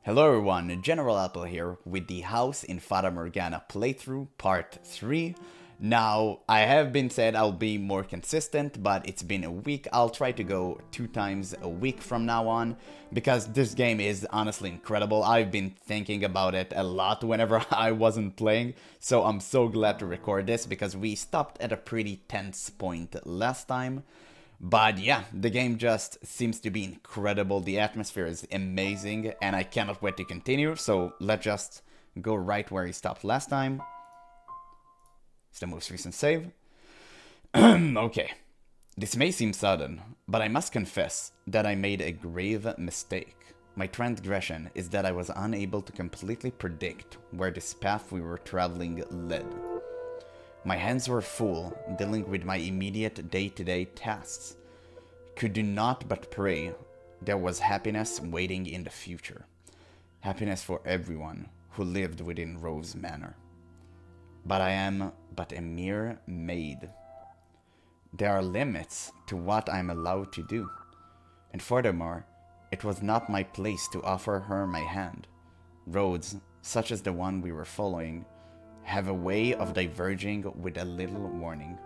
Hello everyone, GeneralApple here with the House in Fata Morgana playthrough part 3. Now, I have been said I'll be more consistent, but it's been a week. I'll try to go 2 times a week from now on, because this game is honestly incredible. I've been thinking about it a lot whenever I wasn't playing, so I'm so glad to record this, because we stopped at a pretty tense point last time. But yeah, the game just seems to be incredible, the atmosphere is amazing, and I cannot wait to continue, so let's just go right where we stopped last time. It's the most recent save. Okay, this may seem sudden, but I must confess that I made a grave mistake. My transgression is that I was unable to completely predict where this path we were traveling led. My hands were full, dealing with my immediate day-to-day tasks. Could do not but pray there was happiness waiting in the future. Happiness for everyone who lived within Rose Manor. But I am but a mere maid. There are limits to what I am allowed to do. And furthermore, it was not my place to offer her my hand. Roads, such as the one we were following, have a way of diverging with a little warning.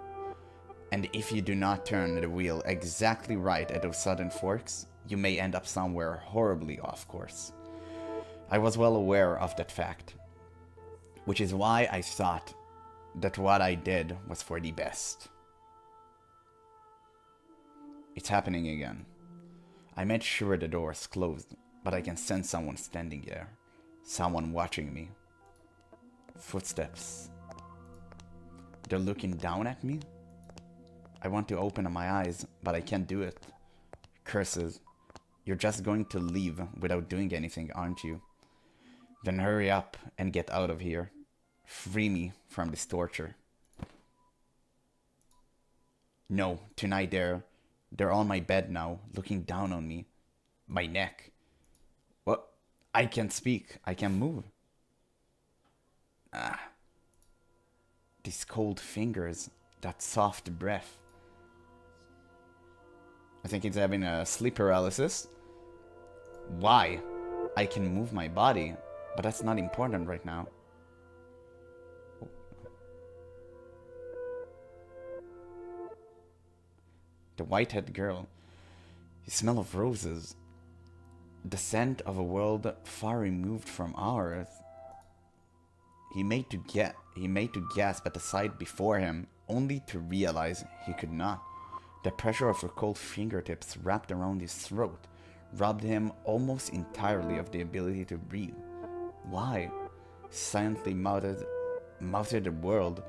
And if you do not turn the wheel exactly right at those sudden forks, you may end up somewhere horribly off course. I was well aware of that fact, which is why I thought that what I did was for the best. It's happening again. I made sure the door was closed, but I can sense someone standing there. Someone watching me. Footsteps. They're looking down at me? I want to open my eyes, but I can't do it. Curses. You're just going to leave without doing anything, aren't you? Then hurry up and get out of here. Free me from this torture. No, tonight they're on my bed now, looking down on me. My neck. What? I can't speak. I can't move. These cold fingers. That soft breath. I think he's having a sleep paralysis. Why? I can move my body, but that's not important right now. The white-haired girl. The smell of roses. The scent of a world far removed from ours. He made to gasp at the sight before him, only to realize he could not. The pressure of her cold fingertips wrapped around his throat robbed him almost entirely of the ability to breathe. Why? Silently mouthed the world.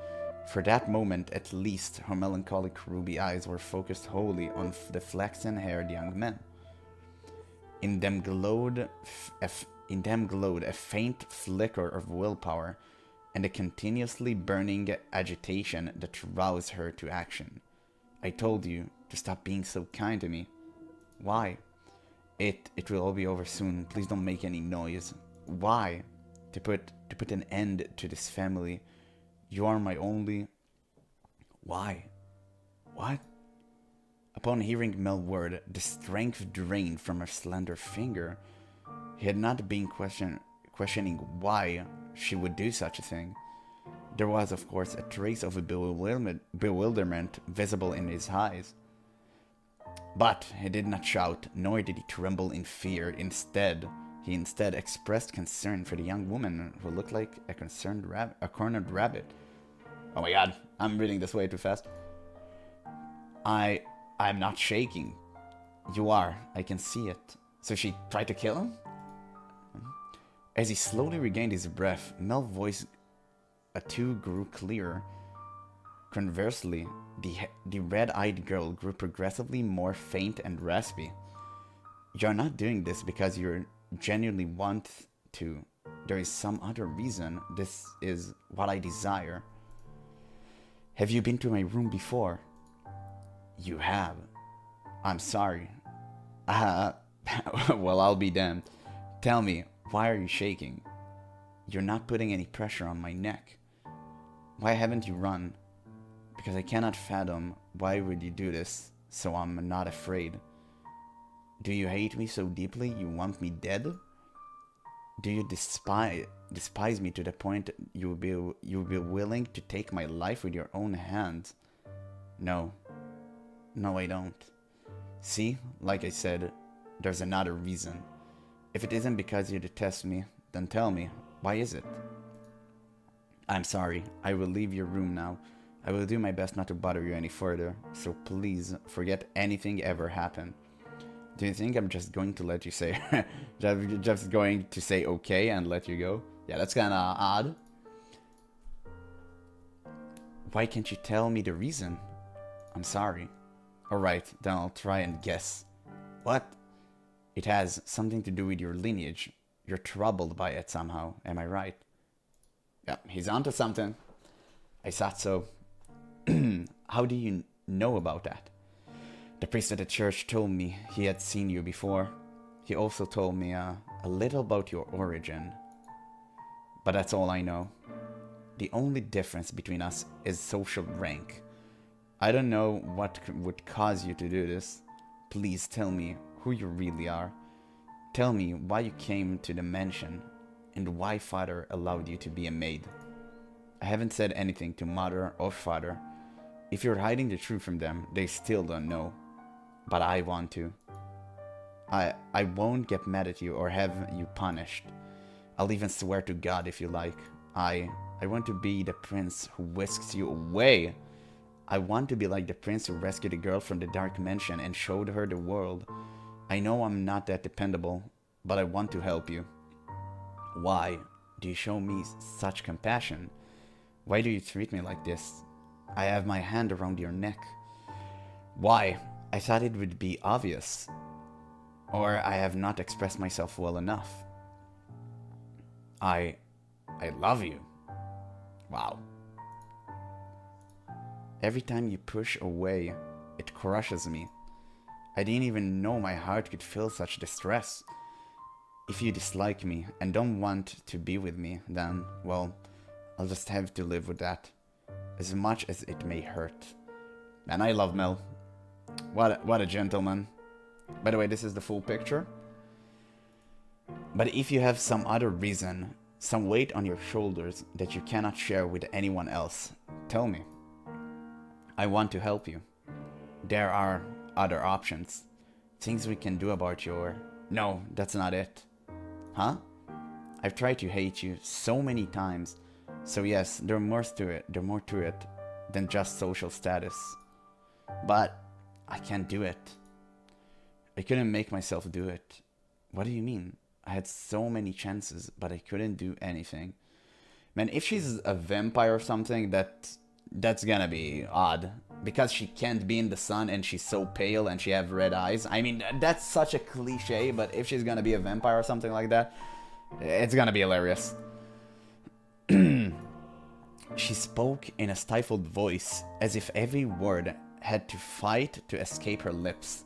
For that moment, at least, her melancholic ruby eyes were focused wholly on the flaxen-haired young man. In them glowed a faint flicker of willpower and a continuously burning agitation that roused her to action. I told you to stop being so kind to me. Why? It will all be over soon. Please don't make any noise. Why? To put an end to this family. You are my only... Why? What? Upon hearing Mel's word, the strength drained from her slender finger. He had not been questioning why she would do such a thing. There was, of course, a trace of a bewilderment visible in his eyes. But he did not shout, nor did he tremble in fear. He instead expressed concern for the young woman who looked like a cornered rabbit. Oh my god, I'm reading this way too fast. I'm not shaking. You are, I can see it. So she tried to kill him? As he slowly regained his breath, Mel's voice too grew clearer. Conversely, the red-eyed girl grew progressively more faint and raspy. You're not doing this because you genuinely want to. There is some other reason. This is what I desire. Have you been to my room before? You have. I'm sorry. Well, I'll be damned. Tell me, why are you shaking? You're not putting any pressure on my neck. Why haven't you run? Because I cannot fathom why would you do this, so I'm not afraid. Do you hate me so deeply you want me dead? Do you despise me to the point you will be willing to take my life with your own hands? No. No, I don't. See, like I said, there's another reason. If it isn't because you detest me, then tell me, why is it? I'm sorry, I will leave your room now. I will do my best not to bother you any further, so please forget anything ever happened. Do you think I'm just going to let you say, just going to say okay and let you go? Yeah, that's kinda odd. Why can't you tell me the reason? I'm sorry. Alright, then I'll try and guess. What? It has something to do with your lineage. You're troubled by it somehow, am I right? Yeah, he's onto something. I thought so. How do you know about that? The priest at the church told me he had seen you before. He also told me a little about your origin. But that's all I know. The only difference between us is social rank. I don't know what would cause you to do this. Please tell me who you really are. Tell me why you came to the mansion and why father allowed you to be a maid. I haven't said anything to mother or father. If you're hiding the truth from them, they still don't know. But I want to. I won't get mad at you or have you punished. I'll even swear to God if you like. I want to be the prince who whisks you away. I want to be like the prince who rescued a girl from the dark mansion and showed her the world. I know I'm not that dependable, but I want to help you. Why do you show me such compassion? Why do you treat me like this? I have my hand around your neck. Why? I thought it would be obvious. Or I have not expressed myself well enough. I love you. Wow. Every time you push away, it crushes me. I didn't even know my heart could feel such distress. If you dislike me and don't want to be with me, then, well, I'll just have to live with that. As much as it may hurt. Man, I love Mel. What a gentleman. By the way, this is the full picture. But if you have some other reason, some weight on your shoulders that you cannot share with anyone else, tell me. I want to help you. There are other options. Things we can do about your... No, that's not it. Huh? I've tried to hate you so many times. So yes, there's more to it than just social status. But I can't do it. I couldn't make myself do it. What do you mean? I had so many chances, but I couldn't do anything. Man, if she's a vampire or something, that's gonna be odd. Because she can't be in the sun and she's so pale and she have red eyes. I mean, that's such a cliche, but if she's gonna be a vampire or something like that, it's gonna be hilarious. She spoke in a stifled voice, as if every word had to fight to escape her lips.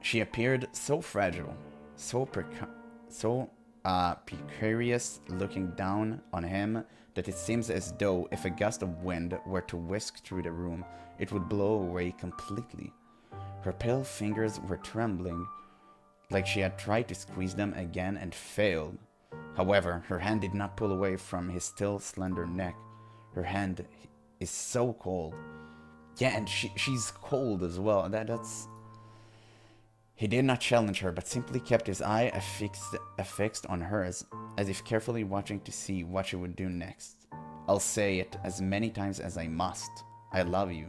She appeared so fragile, so precarious, looking down on him that it seems as though if a gust of wind were to whisk through the room, it would blow away completely. Her pale fingers were trembling, like she had tried to squeeze them again and failed. However, her hand did not pull away from his still slender neck. Her hand is so cold. Yeah, and she's cold as well. That's... He did not challenge her, but simply kept his eye affixed on hers, as if carefully watching to see what she would do next. I'll say it as many times as I must. I love you,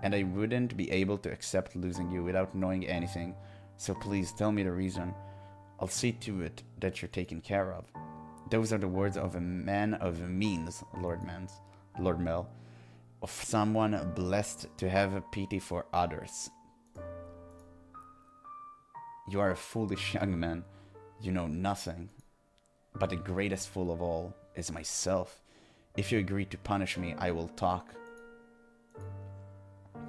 and I wouldn't be able to accept losing you without knowing anything, so please tell me the reason. I'll see to it that you're taken care of. Those are the words of a man of means, Lord Mel, of someone blessed to have pity for others. You are a foolish young man. You know nothing. But the greatest fool of all is myself. If you agree to punish me, I will talk.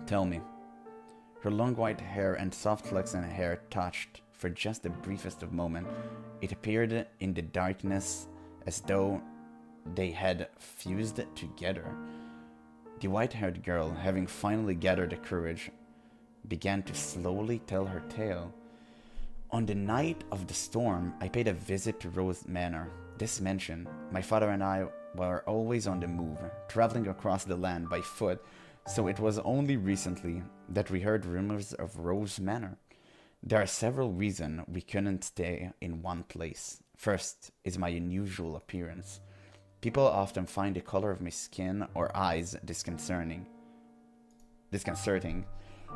Tell me. Her long white hair and soft flaxen hair touched for just the briefest of moment. It appeared in the darkness as though they had fused together. The white-haired girl, having finally gathered the courage, began to slowly tell her tale. On the night of the storm, I paid a visit to Rose Manor. This mansion, my father and I were always on the move, traveling across the land by foot, so it was only recently that we heard rumors of Rose Manor. There are several reasons we couldn't stay in one place. First is my unusual appearance. People often find the color of my skin or eyes disconcerting.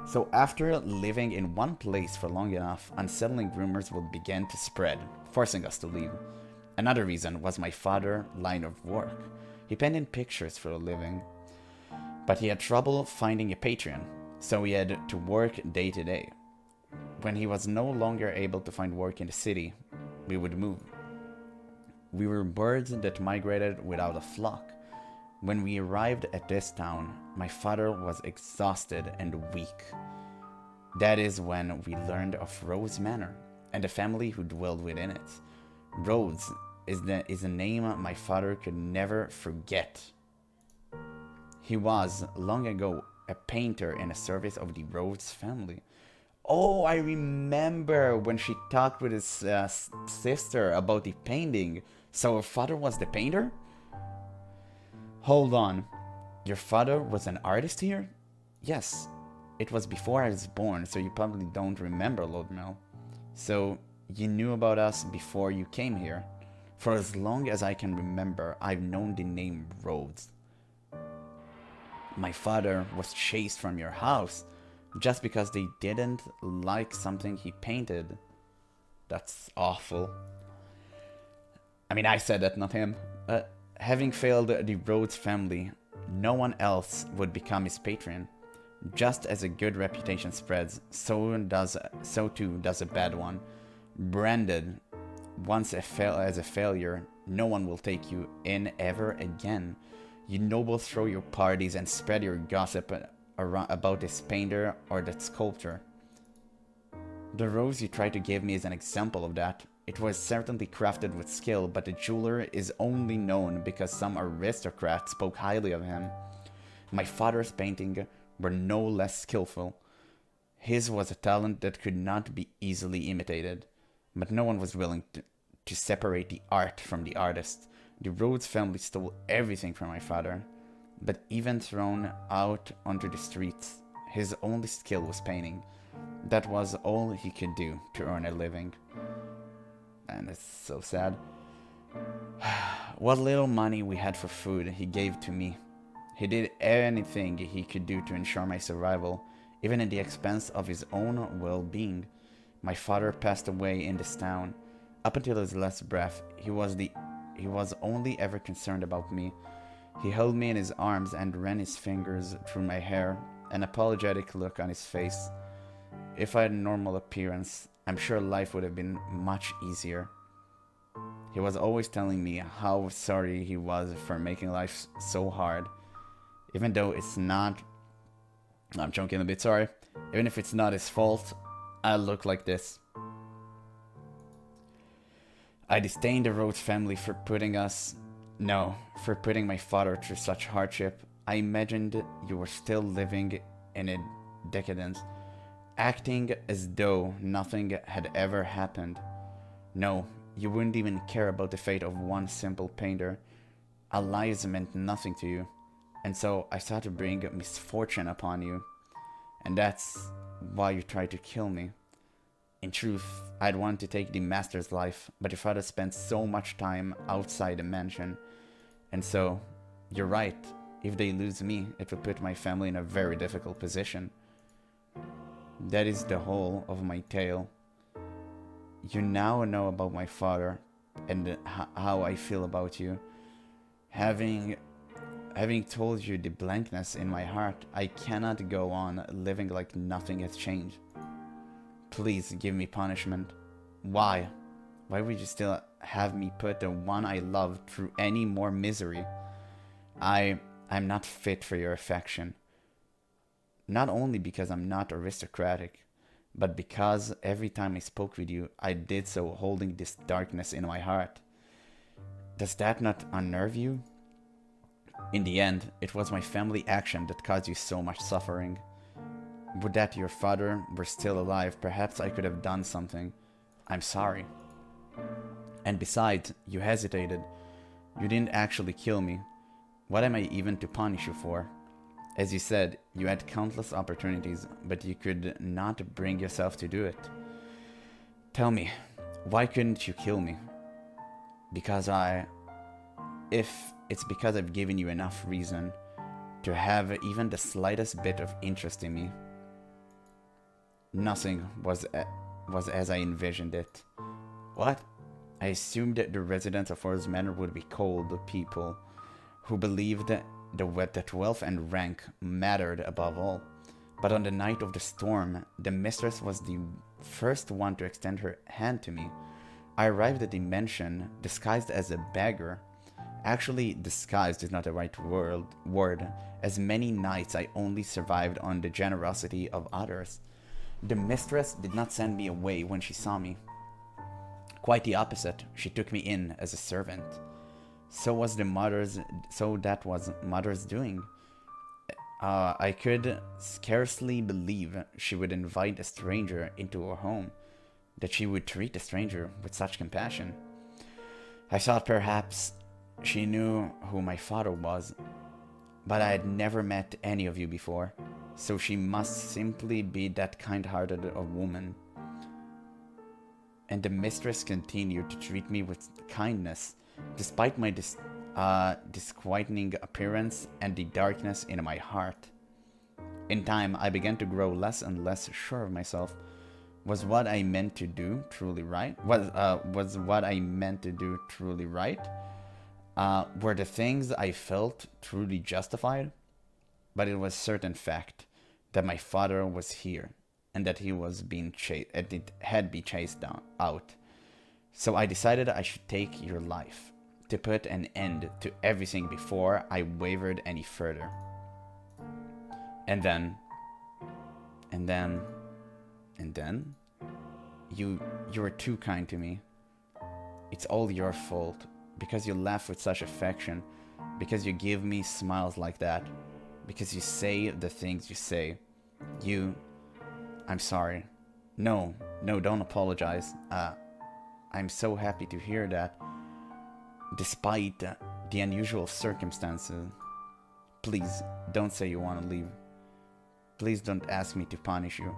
So after living in one place for long enough, unsettling rumors would begin to spread, forcing us to leave. Another reason was my father's line of work. He painted pictures for a living, but he had trouble finding a patron, so he had to work day to day. When he was no longer able to find work in the city, we would move. We were birds that migrated without a flock. When we arrived at this town, my father was exhausted and weak. That is when we learned of Rose Manor and the family who dwelled within it. Rose is a name my father could never forget. He was, long ago, a painter in the service of the Rose family. Oh, I remember when she talked with his sister about the painting. So her father was the painter? Hold on. Your father was an artist here? Yes. It was before I was born, so you probably don't remember, Lord Mel. So you knew about us before you came here. For as long as I can remember, I've known the name Rhodes. My father was chased from your house just because they didn't like something he painted. That's awful. I mean, I said that, not him. Having failed the Rhodes family, no one else would become his patron. Just as a good reputation spreads, so too does a bad one. Branded once as a failure, no one will take you in ever again. You nobles throw your parties and spread your gossip about this painter or that sculptor. The rose you tried to give me is an example of that. It was certainly crafted with skill, but the jeweler is only known because some aristocrat spoke highly of him. My father's paintings were no less skillful. His was a talent that could not be easily imitated, but no one was willing to separate the art from the artist. The Rhodes family stole everything from my father, but even thrown out onto the streets, his only skill was painting. That was all he could do to earn a living. And it's so sad. What little money we had for food, he gave to me. He did anything he could do to ensure my survival, even at the expense of his own well-being. My father passed away in this town. Up until his last breath, he was only ever concerned about me. He held me in his arms and ran his fingers through my hair, an apologetic look on his face. If I had a normal appearance, I'm sure life would have been much easier. He was always telling me how sorry he was for making life so hard. Even though it's not... I'm joking a bit, sorry. Even if it's not his fault, I look like this. I disdain the Rhodes family for putting my father through such hardship. I imagined you were still living in a decadence, acting as though nothing had ever happened. No, you wouldn't even care about the fate of one simple painter. Our lives meant nothing to you, and so I sought to bring misfortune upon you. And that's why you tried to kill me. In truth, I'd wanted to take the master's life, but your father spent so much time outside the mansion. And so, you're right, if they lose me, it will put my family in a very difficult position. That is the whole of my tale. You now know about my father and how I feel about you. Having told you the blankness in my heart, I cannot go on living like nothing has changed. Please give me punishment. Why? Why would you still have me put the one I love through any more misery? I'm not fit for your affection. Not only because I'm not aristocratic, but because every time I spoke with you, I did so holding this darkness in my heart. Does that not unnerve you? In the end, it was my family action that caused you so much suffering. Would that your father were still alive, perhaps I could have done something. I'm sorry. And besides, you hesitated. You didn't actually kill me. What am I even to punish you for? As you said, you had countless opportunities, but you could not bring yourself to do it. Tell me, why couldn't you kill me? Because if it's because I've given you enough reason to have even the slightest bit of interest in me. Nothing was as I envisioned it. What? I assumed that the residents of Forest Manor would be cold people who believed that wealth and rank mattered above all. But on the night of the storm, the mistress was the first one to extend her hand to me. I arrived at the mansion disguised as a beggar. Actually, disguised is not the right word. As many nights I only survived on the generosity of others. The mistress did not send me away when she saw me. Quite the opposite. She took me in as a servant. So that was mother's doing. I could scarcely believe she would invite a stranger into her home, that she would treat a stranger with such compassion. I thought perhaps she knew who my father was, but I had never met any of you before, so she must simply be that kind-hearted a woman. And the mistress continued to treat me with kindness, despite my disquieting appearance and the darkness in my heart. In time, I began to grow less and less sure of myself. Was what I meant to do truly right? Was what I meant to do truly right? Were the things I felt truly justified? But it was certain fact that my father was here, and that he was being had been chased out. So I decided I should take your life, to put an end to everything before I wavered any further. And then, you were too kind to me. It's all your fault, because you laugh with such affection, because you give me smiles like that, because you say the things you say. I'm sorry. No, don't apologize. I'm so happy to hear that. Despite the unusual circumstances, please don't say you want to leave. Please don't ask me to punish you.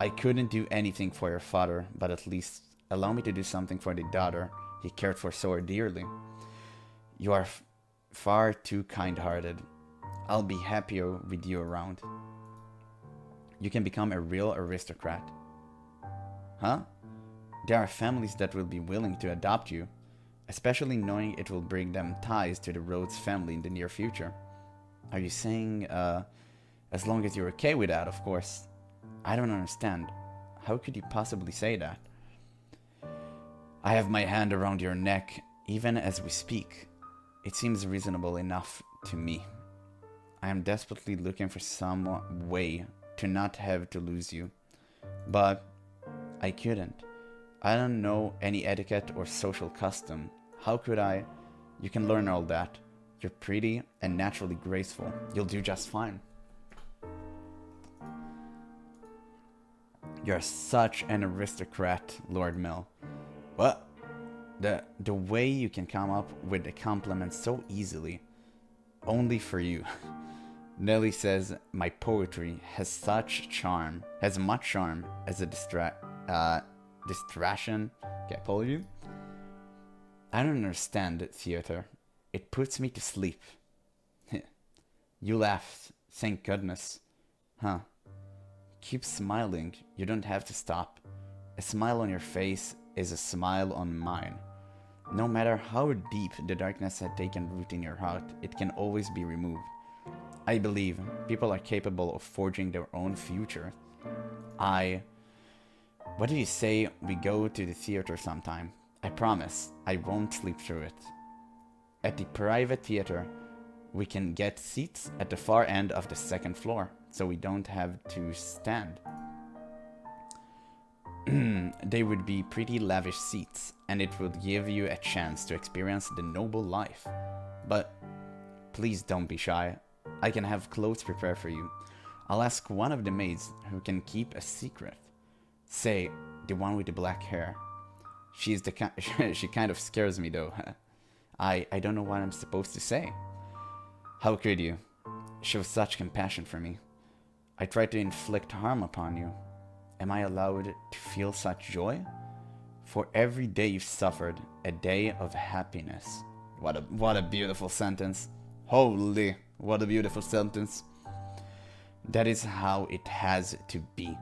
I couldn't do anything for your father, but at least allow me to do something for the daughter he cared for so dearly. You are far too kind-hearted. I'll be happier with you around. You can become a real aristocrat. Huh? There are families that will be willing to adopt you, especially knowing it will bring them ties to the Rhodes family in the near future. Are you saying, as long as you're okay with that, of course? I don't understand. How could you possibly say that? I have my hand around your neck, even as we speak. It seems reasonable enough to me. I am desperately looking for some way to not have to lose you. But I couldn't. I don't know any etiquette or social custom. How could I? You can learn all that. You're pretty and naturally graceful. You'll do just fine. You're such an aristocrat, Lord Mill. What? The way you can come up with a compliment so easily. Only for you. Nelly says my poetry has much charm as a distraction. Okay, pull you. I don't understand theater. It puts me to sleep. You laughed. Thank goodness. Huh. Keep smiling. You don't have to stop. A smile on your face is a smile on mine. No matter how deep the darkness had taken root in your heart, it can always be removed. I believe people are capable of forging their own future. What do you say we go to the theater sometime? I promise I won't sleep through it. At the private theater, we can get seats at the far end of the second floor, so we don't have to stand. They would be pretty lavish seats, and it would give you a chance to experience the noble life. But please don't be shy. I can have clothes prepared for you. I'll ask one of the maids who can keep a secret. Say, The one with the black hair. She's the she kind of scares me though. I don't know what I'm supposed to say. How could you? Show such compassion for me. I tried to inflict harm upon you. Am I allowed to feel such joy? For every day you've suffered, a day of happiness. What a beautiful sentence. Holy, what a beautiful sentence. That is how it has to be.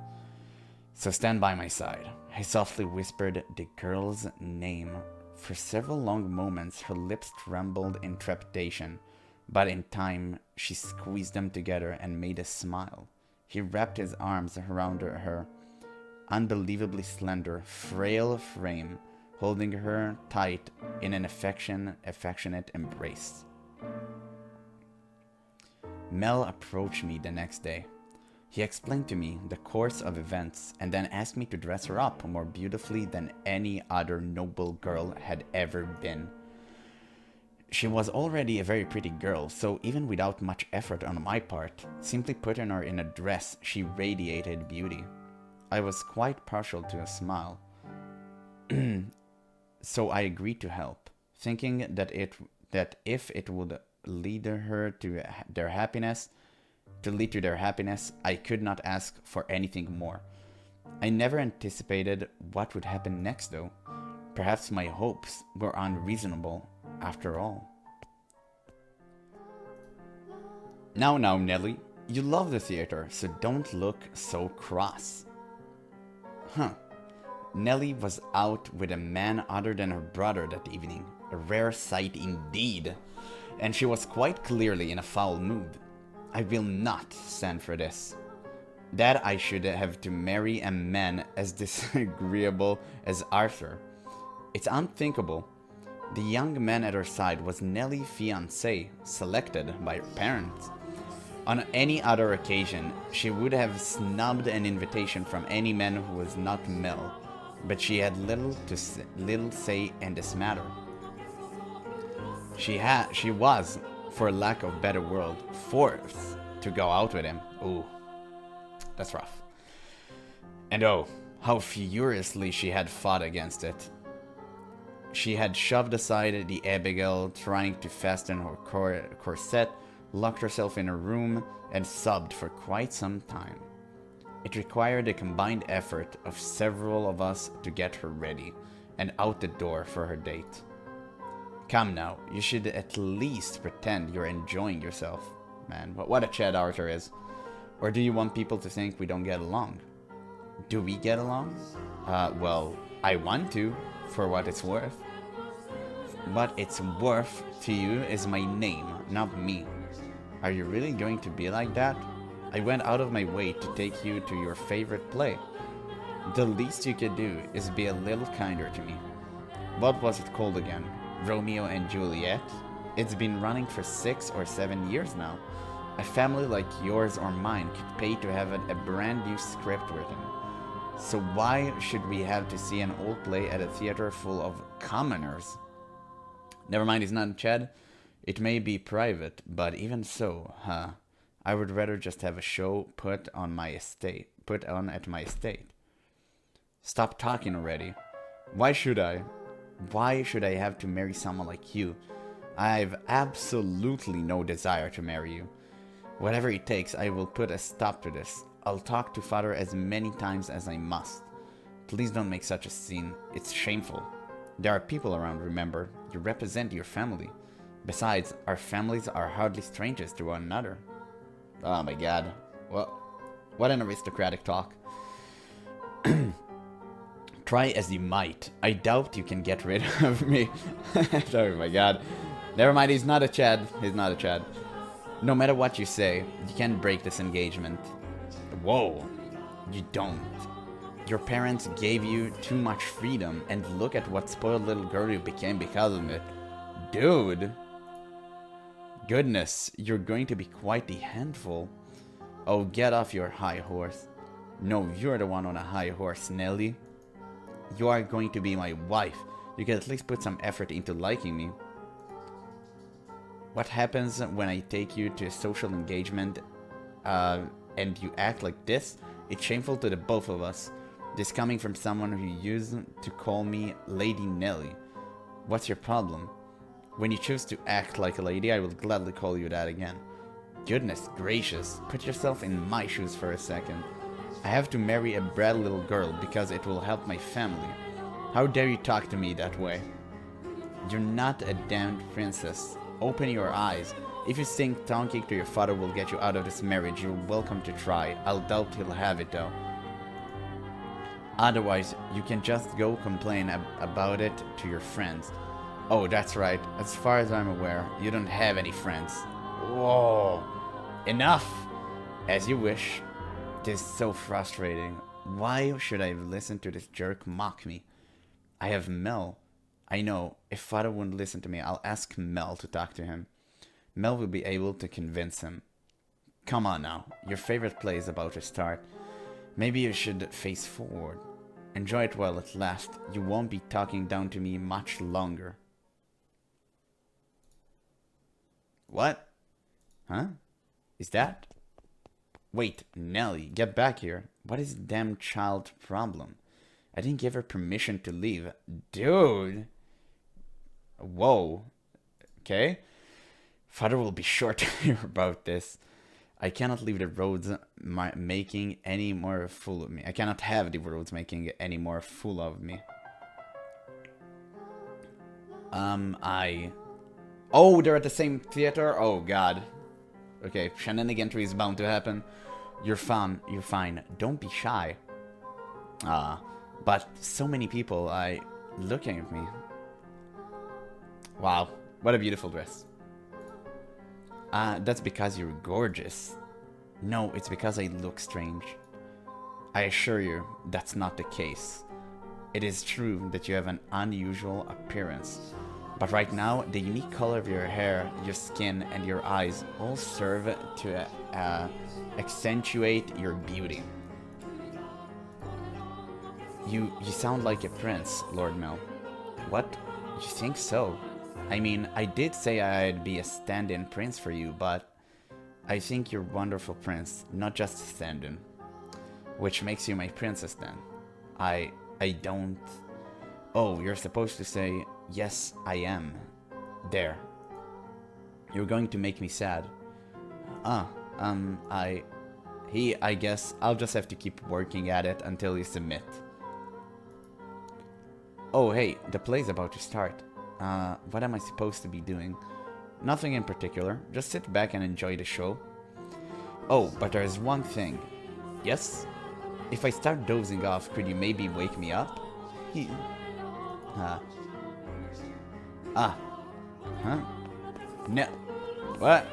So stand by my side. I softly whispered the girl's name. For several long moments, her lips trembled in trepidation, but in time, she squeezed them together and made a smile. He wrapped his arms around her unbelievably slender, frail frame, holding her tight in an affectionate embrace. Mel approached me the next day. He explained to me the course of events and then asked me to dress her up more beautifully than any other noble girl had ever been. She was already a very pretty girl, so even without much effort on my part, simply putting her in a dress, she radiated beauty. I was quite partial to a smile, so I agreed to help, thinking that if it would lead to their happiness, I could not ask for anything more. I never anticipated what would happen next, though. Perhaps my hopes were unreasonable after all. Now, Nelly, you love the theater, so don't look so cross. Nelly was out with a man other than her brother that evening, a rare sight indeed, and she was quite clearly in a foul mood. I will not stand for this. That I should have to marry a man as disagreeable as Arthur. It's unthinkable. The young man at her side was Nelly's fiancé, selected by her parents. On any other occasion, she would have snubbed an invitation from any man who was not Mel, but she had little say in this matter. She was, for lack of better word, forced to go out with him. Ooh, that's rough. And oh, how furiously she had fought against it. She had shoved aside the Abigail, trying to fasten her corset, locked herself in her room, and sobbed for quite some time. It required a combined effort of several of us to get her ready and out the door for her date. Come now, you should at least pretend you're enjoying yourself. Man, what a Chad Arthur is. Or do you want people to think we don't get along? Do we get along? Well, I want to, for what it's worth. What it's worth to you is my name, not me. Are you really going to be like that? I went out of my way to take you to your favorite play. The least you could do is be a little kinder to me. What was it called again? Romeo and Juliet? It's been running for 6 or 7 years now. A family like yours or mine could pay to have a brand new script written. So why should we have to see an old play at a theater full of commoners? Never mind, he's not in Chad. It may be private, but even so, I would rather just have a show put on at my estate. Stop talking already. Why should I? Why should I have to marry someone like you? I've absolutely no desire to marry you. Whatever it takes, I will put a stop to this. I'll talk to Father as many times as I must. Please don't make such a scene. It's shameful. There are people around, remember. You represent your family. Besides, our families are hardly strangers to one another. Oh my god. Well, what an aristocratic talk. Try as you might. I doubt you can get rid of me. Oh my god. Never mind, he's not a Chad. He's not a Chad. No matter what you say, you can't break this engagement. Whoa. You don't. Your parents gave you too much freedom, and look at what spoiled little girl you became because of it. Dude. Goodness, you're going to be quite the handful. Oh, get off your high horse. No, you're the one on a high horse, Nelly. You are going to be my wife. You can at least put some effort into liking me. What happens when I take you to a social engagement and you act like this? It's shameful to the both of us. This coming from someone who used to call me Lady Nelly. What's your problem? When you choose to act like a lady, I will gladly call you that again. Goodness gracious, put yourself in my shoes for a second. I have to marry a brat little girl because it will help my family. How dare you talk to me that way? You're not a damned princess. Open your eyes. If you think talking to your father will get you out of this marriage, you're welcome to try. I'll doubt he'll have it though. Otherwise, you can just go complain about it to your friends. Oh, that's right. As far as I'm aware, you don't have any friends. Whoa. Enough! As you wish. This is so frustrating. Why should I listen to this jerk mock me? I have Mel. I know, if Father wouldn't listen to me, I'll ask Mel to talk to him. Mel will be able to convince him. Come on now, your favorite play is about to start. Maybe you should face forward. Enjoy it while it lasts. You won't be talking down to me much longer. What? Huh? Is that? Wait, Nelly, get back here. What is the damn child problem? I didn't give her permission to leave. Dude! Whoa. Okay. Father will be sure to hear about this. I cannot leave the roads making any more fool of me. I cannot have the roads making any more fool of me. Oh, they're at the same theater? Oh, God. Okay, shenaniganry is bound to happen. You're fine. You're fine. Don't be shy. But so many people looking at me. Wow, what a beautiful dress. That's because you're gorgeous. No, it's because I look strange. I assure you, that's not the case. It is true that you have an unusual appearance. But right now, the unique color of your hair, your skin, and your eyes all serve to accentuate your beauty. You sound like a prince, Lord Mel. What? You think so? I mean, I did say I'd be a stand-in prince for you, but I think you're a wonderful prince, not just a stand-in. Which makes you my princess then. I don't... Oh, you're supposed to say, yes, I am. There. You're going to make me sad. I guess I'll just have to keep working at it until you submit. Oh, hey, the play's about to start. What am I supposed to be doing? Nothing in particular. Just sit back and enjoy the show. Oh, but there's one thing. Yes? If I start dozing off, could you maybe wake me up? Huh? No. What?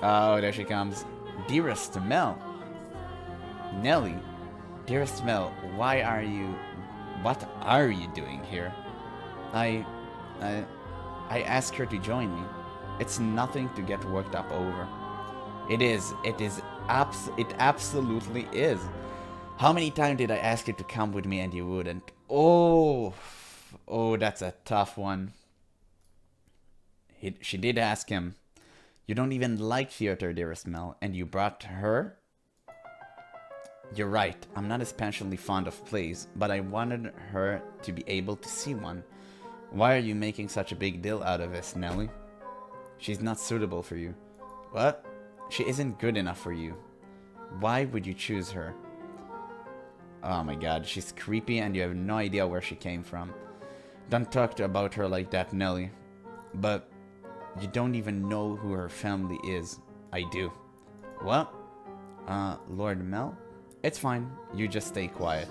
Oh, there she comes. Dearest Mel. Nelly. Dearest Mel, why are you... What are you doing here? I asked her to join me. It's nothing to get worked up over. It absolutely is. How many times did I ask you to come with me and you wouldn't? Oh, that's a tough one. She did ask him. You don't even like theater, dearest Mel, and you brought her? You're right, I'm not especially fond of plays, but I wanted her to be able to see one. Why are you making such a big deal out of this, Nelly? She's not suitable for you. What? She isn't good enough for you. Why would you choose her? Oh my god, she's creepy and you have no idea where she came from. Don't talk about her like that, Nelly. But you don't even know who her family is. I do. What? Lord Mel? It's fine, you just stay quiet.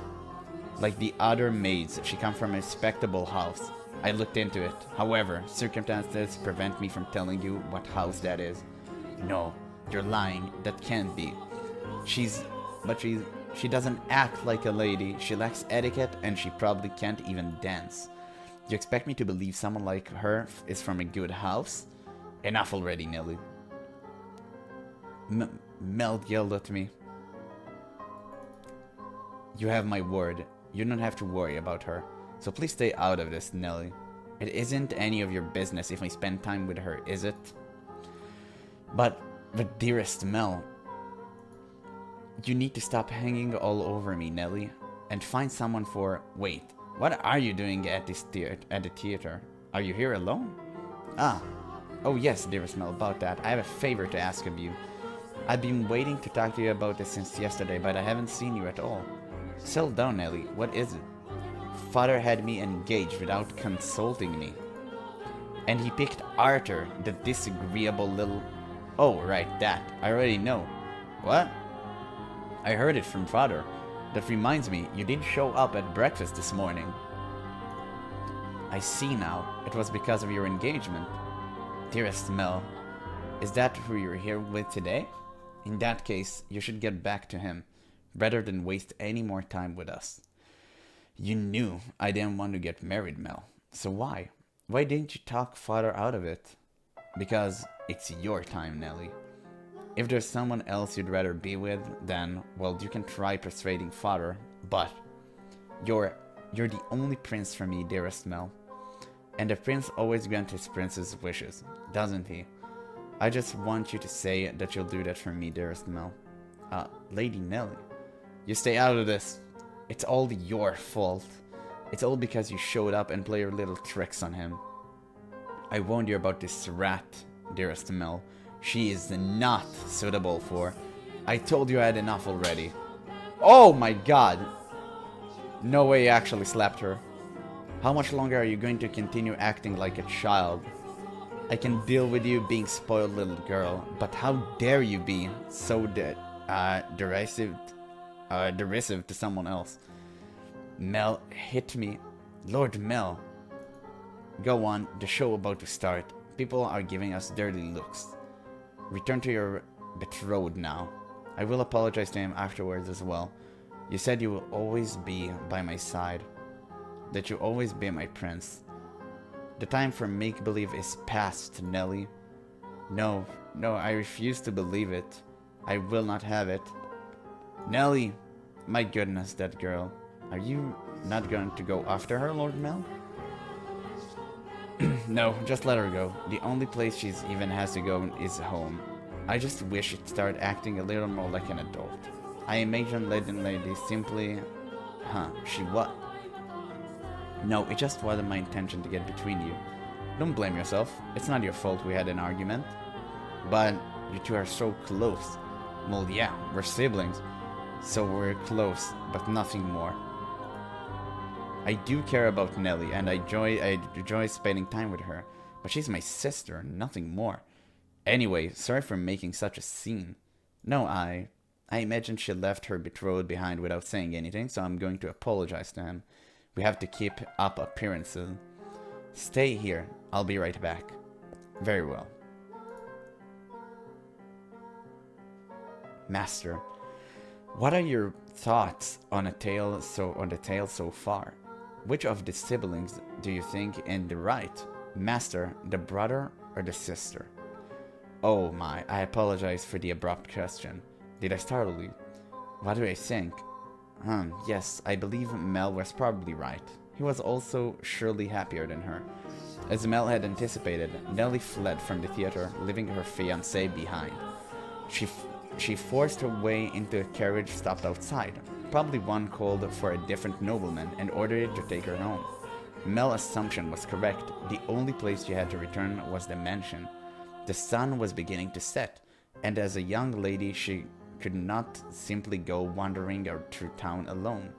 Like the other maids, she comes from a respectable house. I looked into it. However, circumstances prevent me from telling you what house that is. No, you're lying. That can't be. She doesn't act like a lady. She lacks etiquette and she probably can't even dance. You expect me to believe someone like her is from a good house? Enough already, Nelly. Mel yelled at me. You have my word. You don't have to worry about her. So please stay out of this, Nelly. It isn't any of your business if I spend time with her, is it? But dearest Mel, you need to stop hanging all over me, Nelly. and find someone for... Wait, what are you doing at this at the theater? Are you here alone? Ah, oh yes, dearest Mel, about that. I have a favor to ask of you. I've been waiting to talk to you about this since yesterday, but I haven't seen you at all. Settle down, Nelly. What is it? Father had me engaged without consulting me. And he picked Arthur, the disagreeable little... Oh, right, that. I already know. What? I heard it from Father. That reminds me, you didn't show up at breakfast this morning. I see now. It was because of your engagement. Dearest Mel, is that who you're here with today? In that case, you should get back to him, rather than waste any more time with us. You knew I didn't want to get married, Mel. So why? Why didn't you talk Father out of it? Because it's your time, Nelly. If there's someone else you'd rather be with, then, well, you can try persuading Father, but you're the only prince for me, dearest Mel. And the prince always grants his prince's wishes, doesn't he? I just want you to say that you'll do that for me, dearest Mel. Lady Nelly, you stay out of this. It's all your fault. It's all because you showed up and played your little tricks on him. I warned you about this rat, dearest Mel. She is not suitable for... I told you I had enough already. Oh my god! No way you actually slapped her. How much longer are you going to continue acting like a child? I can deal with you being spoiled little girl, but how dare you be so derisive to someone else? Mel hit me. Lord Mel. Go on, the show about to start. People are giving us dirty looks. Return to your betrothed now. I will apologize to him afterwards as well. You said you will always be by my side. That you'll always be my prince. The time for make-believe is past, Nelly. No, I refuse to believe it. I will not have it. Nelly! My goodness, that girl. Are you not going to go after her, Lord Mel? No, just let her go. The only place she even has to go is home. I just wish she'd start acting a little more like an adult. I imagine Lady simply... She what? No, it just wasn't my intention to get between you. Don't blame yourself. It's not your fault we had an argument. But you two are so close. Well, yeah, we're siblings. So we're close, but nothing more. I do care about Nelly, and I enjoy spending time with her. But she's my sister, nothing more. Anyway, sorry for making such a scene. No, I imagine she left her betrothed behind without saying anything, so I'm going to apologize to him. We have to keep up appearances. Stay here. I'll be right back. Very well. Master, what are your thoughts on the tale so far? Which of the siblings do you think in the right? Master, the brother, or the sister? Oh my, I apologize for the abrupt question. Did I startle you? What do I think? Yes, I believe Mel was probably right. He was also surely happier than her. As Mel had anticipated, Nelly fled from the theater, leaving her fiancé behind. She forced her way into a carriage stopped outside, probably one called for a different nobleman, and ordered it to take her home. Mel's assumption was correct. The only place she had to return was the mansion. The sun was beginning to set, and as a young lady she could not simply go wandering through town alone.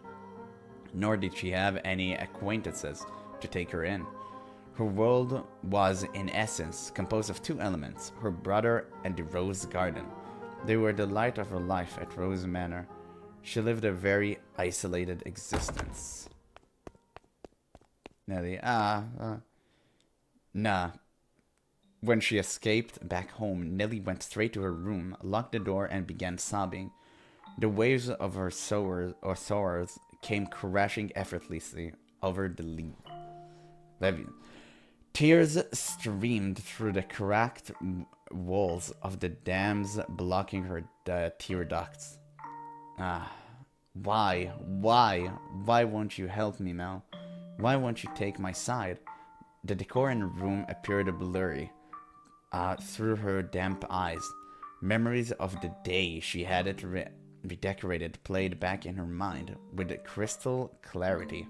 Nor did she have any acquaintances to take her in. Her world was, in essence, composed of two elements, her brother and the Rose Garden. They were the light of her life at Rose Manor. She lived a very isolated existence. Nelly, nah. When she escaped back home, Nelly went straight to her room, locked the door, and began sobbing. The waves of her sorrows came crashing effortlessly over the levee. Tears streamed through the cracked walls of the dams blocking her tear ducts. Why won't you help me, Mel? Why won't you take my side? The decor in the room appeared blurry through her damp eyes. Memories of the day she had it redecorated played back in her mind with crystal clarity.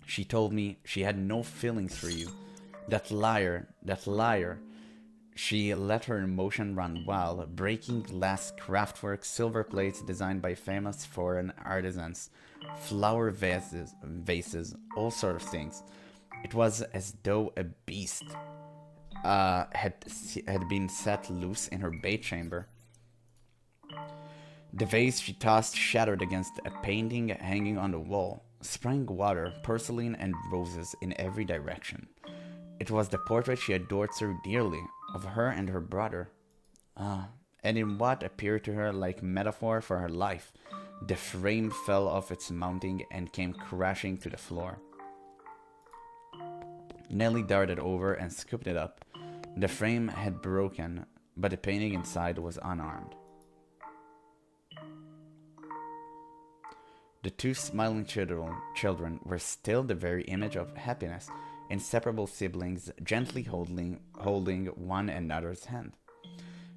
She told me she had no feelings for you. That liar, that liar. She let her emotion run wild, breaking glass craftwork, silver plates designed by famous foreign artisans, flower vases, all sort of things. It was as though a beast had been set loose in her bait chamber. The vase she tossed shattered against a painting hanging on the wall, spraying water, porcelain, and roses in every direction. It was the portrait she adored so dearly, of her and her brother. And in what appeared to her like metaphor for her life, the frame fell off its mounting and came crashing to the floor. Nellie darted over and scooped it up. The frame had broken, but the painting inside was unharmed. The two smiling children were still the very image of happiness, inseparable siblings gently holding one another's hand.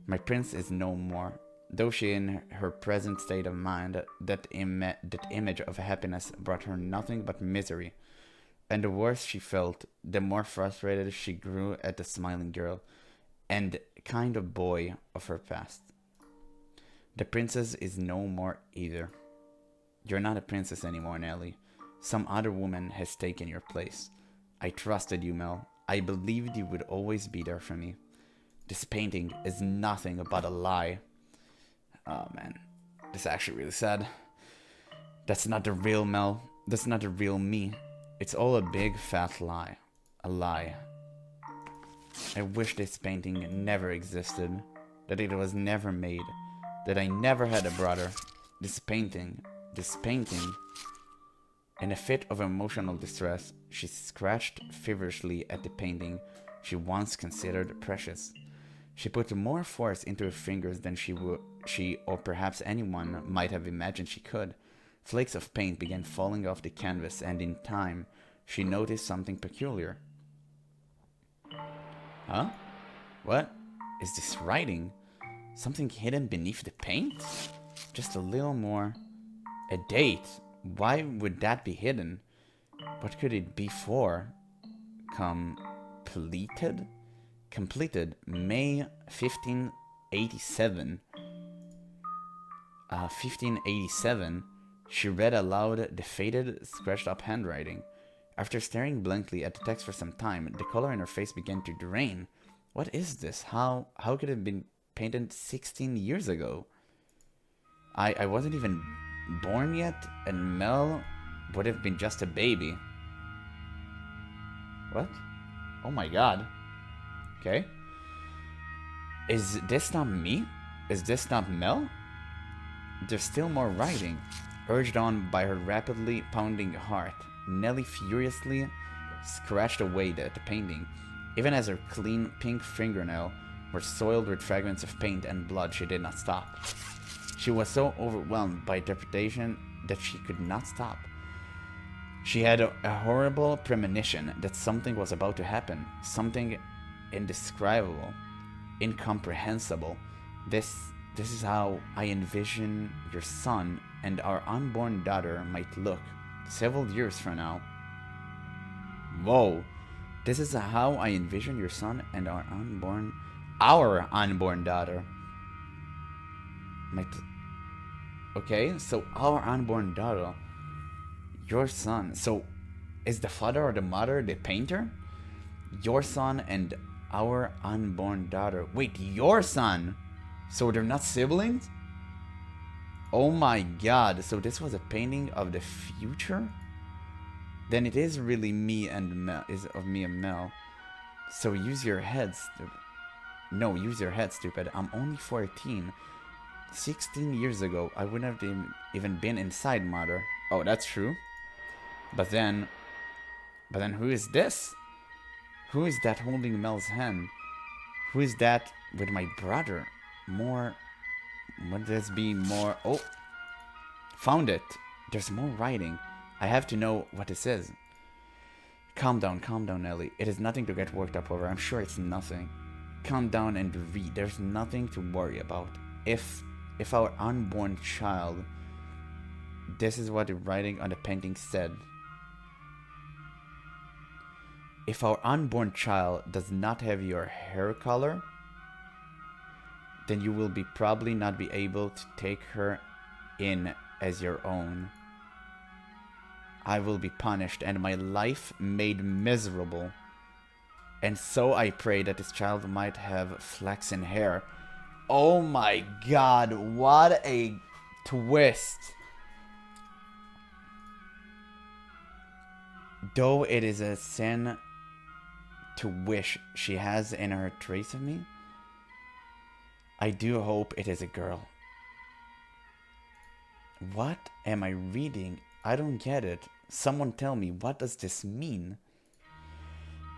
My prince is no more, though she in her present state of mind, that image of happiness brought her nothing but misery. And the worse she felt, the more frustrated she grew at the smiling girl, and kind of boy of her past. The princess is no more either. You're not a princess anymore, Nellie. Some other woman has taken your place. I trusted you, Mel. I believed you would always be there for me. This painting is nothing but a lie. Oh man, this is actually really sad. That's not the real Mel. That's not the real me. It's all a big fat lie. A lie. I wish this painting never existed. That it was never made. That I never had a brother. This painting. In a fit of emotional distress, she scratched feverishly at the painting she once considered precious. She put more force into her fingers than she or perhaps anyone might have imagined she could. Flakes of paint began falling off the canvas, and in time, she noticed something peculiar. Huh? What? Is this writing? Something hidden beneath the paint? Just a little more. A date? Why would that be hidden? What could it be for? Completed? Completed May 1587. 1587. She read aloud the faded, scratched up handwriting. After staring blankly at the text for some time, the color in her face began to drain. What is this? How could it have been painted 16 years ago? I wasn't even born yet, and Mel would have been just a baby. What? Oh my god. Okay. Is this not me? Is this not Mel? There's still more writing. Urged on by her rapidly pounding heart, Nellie furiously scratched away at the painting. Even as her clean pink fingernail were soiled with fragments of paint and blood, she did not stop. She was so overwhelmed by interpretation that she could not stop. She had a horrible premonition that something was about to happen, something indescribable, incomprehensible. This is how I envision your son and our unborn daughter might look several years from now. Whoa. This is how I envision your son and our unborn daughter might. Okay, so our unborn daughter, your son. So, is the father or the mother the painter? Your son and our unborn daughter. Wait, your son? So they're not siblings? Oh my god, so this was a painting of the future? Then it is really me and Mel, is of me and Mel. So use your head, stupid. No, use your head, stupid. I'm only 14. 16 years ago, I wouldn't have even been inside Mother. Oh, that's true. But then who is this? Who is that holding Mel's hand? Who is that with my brother? More. Would this be more? Oh, found it. There's more writing. I have to know what this is. Calm down, Nellie. It is nothing to get worked up over. I'm sure it's nothing. Calm down and read. There's nothing to worry about. If If our unborn child... This is what the writing on the painting said. If our unborn child does not have your hair color, then you will probably not be able to take her in as your own. I will be punished and my life made miserable. And so I pray that this child might have flaxen hair. Oh my god, what a twist. Though it is a sin to wish she has in her trace of me, I do hope it is a girl. What am I reading? I don't get it. Someone tell me, what does this mean?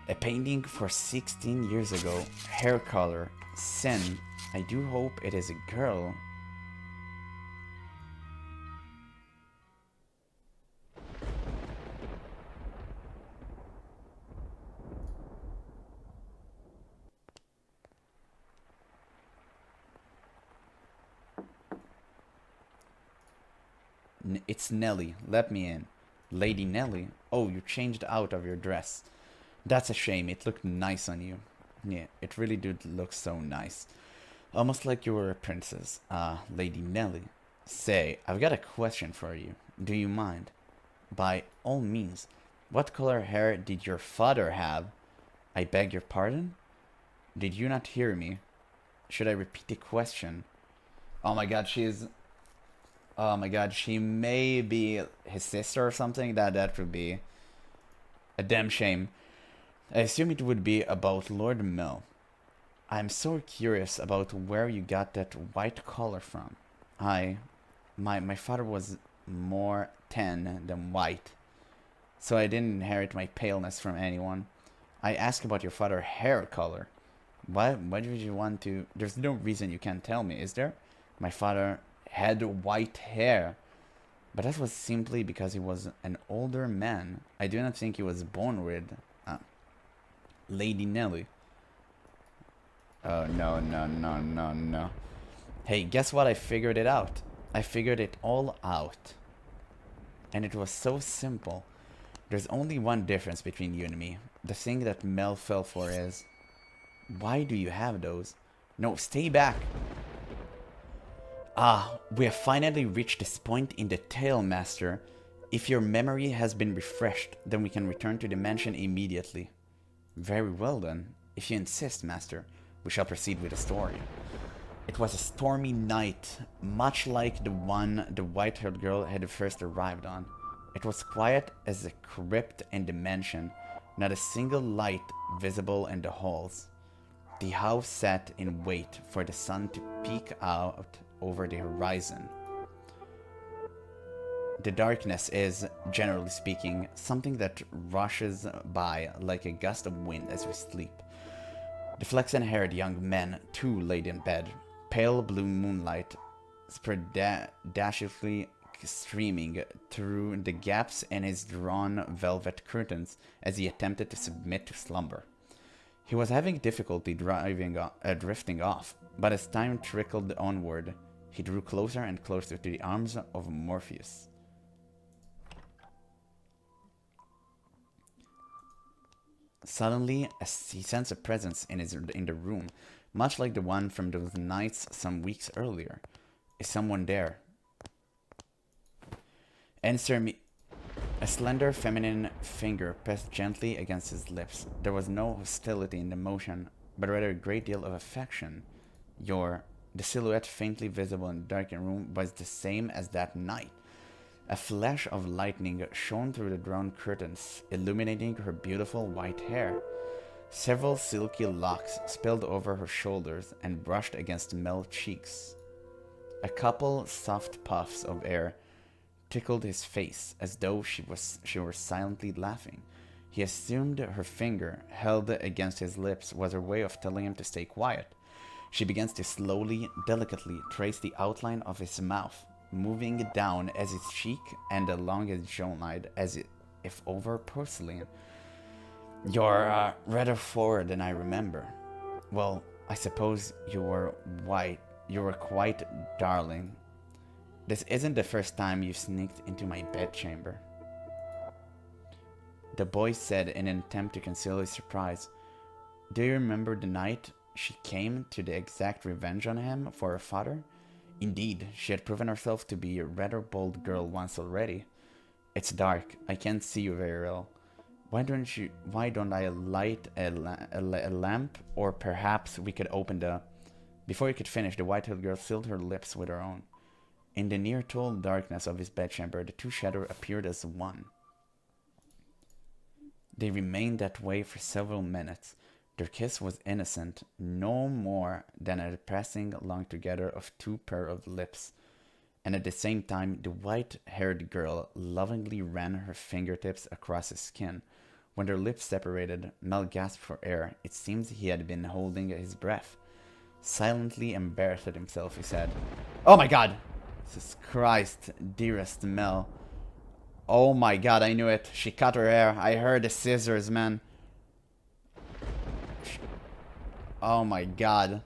A painting for 16 years ago. Hair color. Sin. I do hope it is a girl. It's Nelly. Let me in. Lady Nelly? Oh, you changed out of your dress. That's a shame. It looked nice on you. Yeah, it really did look so nice. Almost like you were a princess. Lady Nelly. Say, I've got a question for you. Do you mind? By all means. What color hair did your father have? I beg your pardon? Did you not hear me? Should I repeat the question? Oh my god, oh my god, she may be his sister or something. That would be a damn shame. I assume it would be about Lord Mill. I'm so curious about where you got that white collar from. My father was more tan than white, so I didn't inherit my paleness from anyone. I asked about your father's hair color. Why would you want to... There's no reason you can't tell me, is there? My father had white hair, but that was simply because he was an older man. I do not think he was born with... Lady Nelly. Oh, no. Hey, guess what? I figured it out. I figured it all out. And it was so simple. There's only one difference between you and me. The thing that Mel fell for is... Why do you have those? No, stay back. We have finally reached this point in the tale, Master. If your memory has been refreshed, then we can return to the mansion immediately. Very well then. If you insist, Master, we shall proceed with the story. It was a stormy night, much like the one the white-haired girl had first arrived on. It was quiet as a crypt in the mansion, not a single light visible in the halls. The house sat in wait for the sun to peek out over the horizon. The darkness is, generally speaking, something that rushes by like a gust of wind as we sleep. The flaxen-haired young man, too, laid in bed, pale blue moonlight dashingly streaming through the gaps in his drawn velvet curtains as he attempted to submit to slumber. He was having difficulty drifting off, but as time trickled onward, he drew closer and closer to the arms of Morpheus. Suddenly, he sensed a presence in the room, much like the one from those nights some weeks earlier. Is someone there? Answer me. A slender feminine finger pressed gently against his lips. There was no hostility in the motion, but rather a great deal of affection. The silhouette faintly visible in the darkened room was the same as that night. A flash of lightning shone through the drawn curtains, illuminating her beautiful white hair. Several silky locks spilled over her shoulders and brushed against Mel's cheeks. A couple soft puffs of air tickled his face, as though she were silently laughing. He assumed her finger, held against his lips, was her way of telling him to stay quiet. She began to slowly, delicately trace the outline of his mouth, moving down as his cheek and along his jawline as if over porcelain. You're rather forward than I remember. Well, I suppose you were white. You were quite darling. This isn't the first time you've sneaked into my bedchamber. The boy said in an attempt to conceal his surprise. Do you remember the night she came to the exact revenge on him for her father? Indeed, she had proven herself to be a rather bold girl once already. It's dark. I can't see you very well. Why don't I light a lamp, or perhaps we could open the... Before he could finish, the white-haired girl sealed her lips with her own. In the near total darkness of his bedchamber, the two shadows appeared as one. They remained that way for several minutes. Their kiss was innocent, no more than a pressing along together of two pair of lips. And at the same time, the white-haired girl lovingly ran her fingertips across his skin. When their lips separated, Mel gasped for air. It seems he had been holding his breath. Silently embarrassed at himself, he said, "Oh my God! Jesus Christ, dearest Mel. Oh my God, I knew it. She cut her hair. I heard the scissors, man. Oh my God."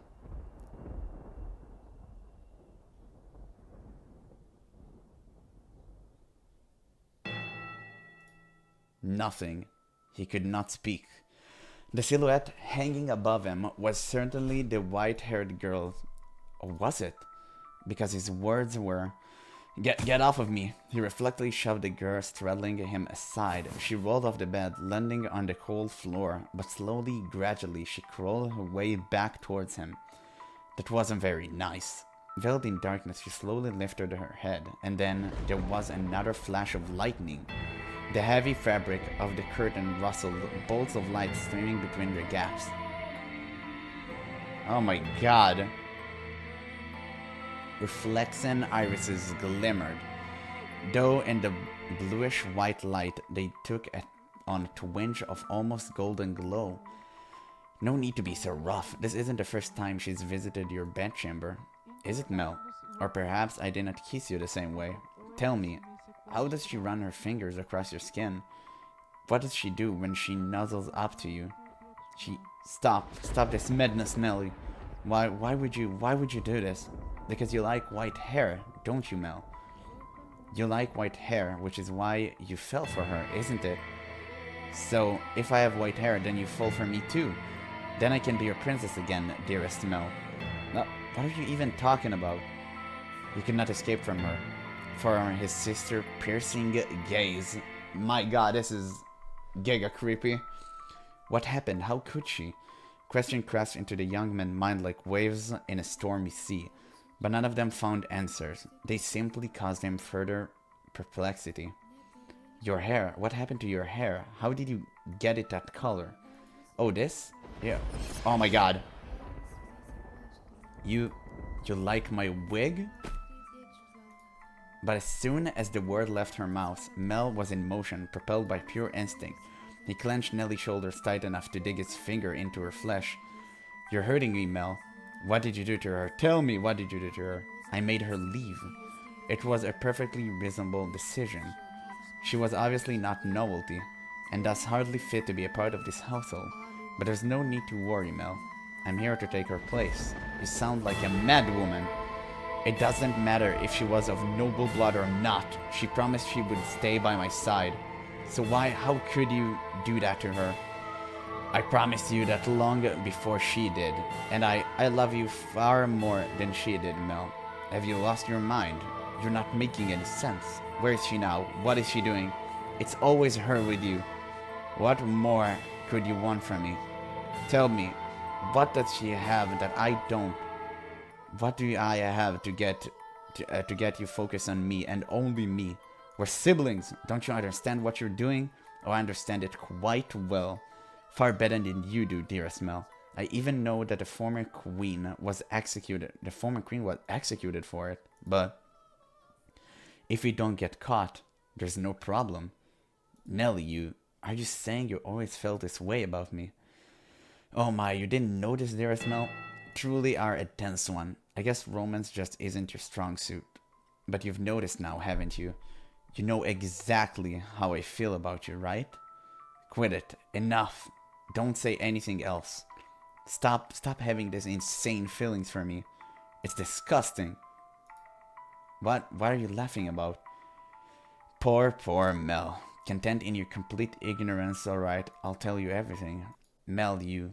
Nothing. He could not speak. The silhouette hanging above him was certainly the white-haired girl. Or was it? Because his words were, Get off of me." He reflectively shoved the girl straddling him aside. She rolled off the bed, landing on the cold floor, but slowly, gradually, she crawled her way back towards him. That wasn't very nice. Veiled in darkness, she slowly lifted her head, and then there was another flash of lightning. The heavy fabric of the curtain rustled, bolts of light streaming between the gaps. Oh my God. Reflexen irises glimmered, though in the bluish-white light they took on a twinge of almost golden glow. No need to be so rough. This isn't the first time she's visited your bedchamber. Is it, Mel? Or perhaps I did not kiss you the same way. Tell me, how does she run her fingers across your skin? What does she do when she nuzzles up to you? Stop this madness, Nelly. Why would you do this? Because you like white hair, don't you, Mel? You like white hair, which is why you fell for her, isn't it? So, if I have white hair, then you fall for me too. Then I can be your princess again, dearest Mel. No, what are you even talking about? You could not escape from her. From his sister's piercing gaze. My God, this is giga creepy. What happened? How could she? Question crashed into the young man's mind like waves in a stormy sea. But none of them found answers. They simply caused him further perplexity. Your hair. What happened to your hair? How did you get it that color? Oh, this? Yeah. Oh my God. You like my wig? But as soon as the word left her mouth, Mel was in motion, propelled by pure instinct. He clenched Nellie's shoulders tight enough to dig his finger into her flesh. You're hurting me, Mel. What did you do to her? Tell me, what did you do to her? I made her leave. It was a perfectly reasonable decision. She was obviously not novelty, and thus hardly fit to be a part of this household. But there's no need to worry, Mel. I'm here to take her place. You sound like a mad woman. It doesn't matter if she was of noble blood or not. She promised she would stay by my side. So how could you do that to her? I promised you that long before she did, and I love you far more than she did, Mel. Have you lost your mind? You're not making any sense. Where is she now? What is she doing? It's always her with you. What more could you want from me? Tell me, what does she have that I don't? What do I have to get you focused on me and only me? We're siblings. Don't you understand what you're doing? Oh, I understand it quite well. Far better than you do, dearest Mel. I even know that the former queen was executed. The former queen was executed for it. But if we don't get caught, there's no problem. Nellie, are you saying you always felt this way about me? Oh my, you didn't notice, dearest Mel? Truly are a dense one. I guess romance just isn't your strong suit. But you've noticed now, haven't you? You know exactly how I feel about you, right? Quit it. Enough. Don't say anything else. Stop having these insane feelings for me. It's disgusting. What are you laughing about? Poor Mel. Content in your complete ignorance, alright, I'll tell you everything. Mel, you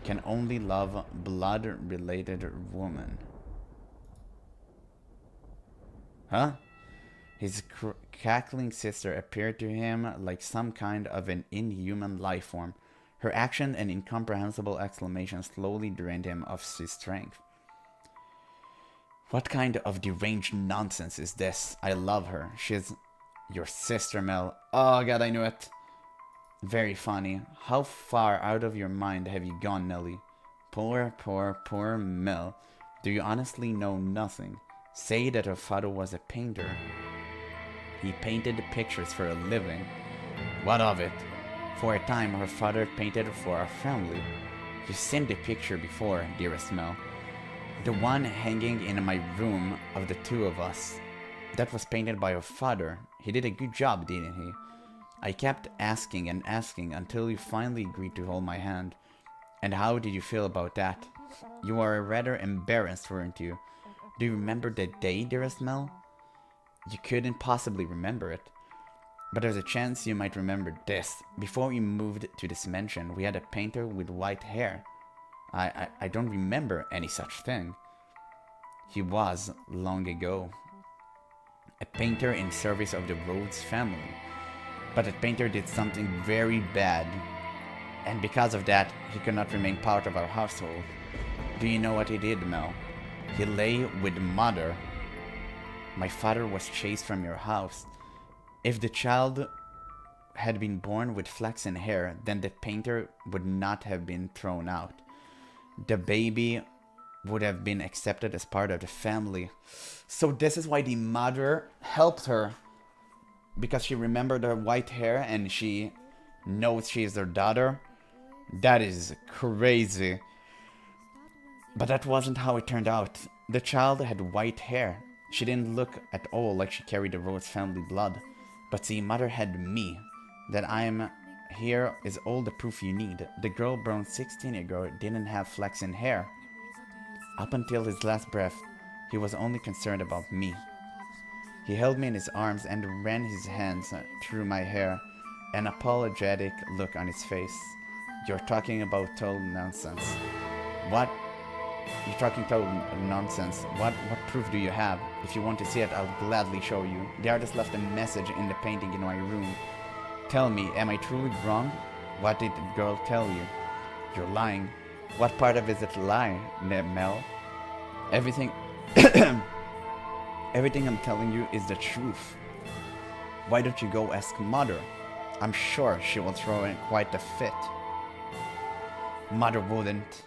can only love blood-related woman. Huh? His cackling sister appeared to him like some kind of an inhuman life form. Her action and incomprehensible exclamation slowly drained him of his strength. What kind of deranged nonsense is this? I love her. She's your sister, Mel. Oh god, I knew it. Very funny. How far out of your mind have you gone, Nelly? Poor Mel. Do you honestly know nothing? Say that her father was a painter. He painted pictures for a living. What of it? For a time, her father painted for our family. You've seen the picture before, dearest Mel. The one hanging in my room of the two of us. That was painted by your father. He did a good job, didn't he? I kept asking and asking until you finally agreed to hold my hand. And how did you feel about that? You were rather embarrassed, weren't you? Do you remember that day, dearest Mel? You couldn't possibly remember it. But there's a chance you might remember this. Before we moved to this mansion, we had a painter with white hair. I don't remember any such thing. He was, long ago, a painter in service of the Rhodes family. But that painter did something very bad, and because of that, he could not remain part of our household. Do you know what he did, Mel? He lay with Mother. My father was chased from your house. If the child had been born with flaxen hair, then the painter would not have been thrown out. The baby would have been accepted as part of the family. So this is why the mother helped her. Because she remembered her white hair and she knows she is her daughter. That is crazy. But that wasn't how it turned out. The child had white hair. She didn't look at all like she carried the Rhodes family blood. But see, Mother had me. That I am here is all the proof you need. The girl born 16 ago didn't have flaxen hair. Up until his last breath, he was only concerned about me. He held me in his arms and ran his hands through my hair, an apologetic look on his face. You're talking about total nonsense. What? You're talking total nonsense. What proof do you have? If you want to see it, I'll gladly show you. The artist left a message in the painting in my room. Tell me, am I truly wrong? What did the girl tell you? You're lying. What part of it is a lie, Mel? Everything... Everything I'm telling you is the truth. Why don't you go ask Mother? I'm sure she will throw in quite a fit. Mother wouldn't.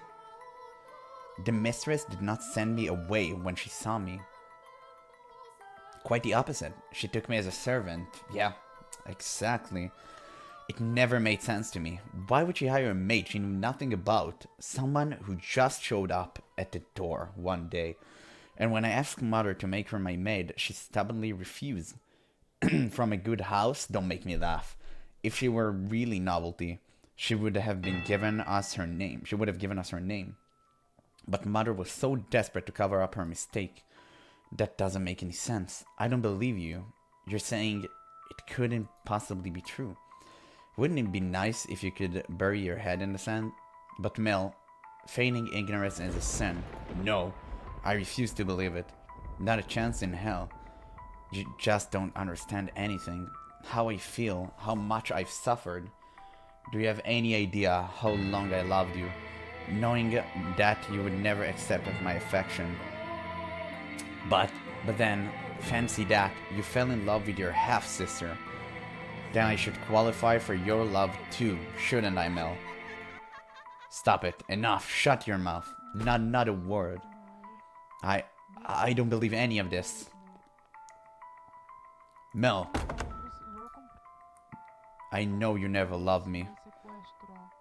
The mistress did not send me away when she saw me. Quite the opposite. She took me as a servant. Yeah, exactly. It never made sense to me. Why would she hire a maid she knew nothing about? Someone who just showed up at the door one day. And when I asked Mother to make her my maid, she stubbornly refused. From a good house? Don't make me laugh. If she were really novelty, she would have given us her name. She would have given us her name. But Mother was so desperate to cover up her mistake. That doesn't make any sense. I don't believe you. You're saying it couldn't possibly be true. Wouldn't it be nice if you could bury your head in the sand? But Mel, feigning ignorance is a sin. No, I refuse to believe it. Not a chance in hell. You just don't understand anything. How I feel, how much I've suffered. Do you have any idea how long I loved you? Knowing that you would never accept my affection. But then, fancy that, you fell in love with your half-sister. Then I should qualify for your love too, shouldn't I, Mel? Stop it. Enough. Shut your mouth. Not a word. I don't believe any of this. Mel. I know you never loved me.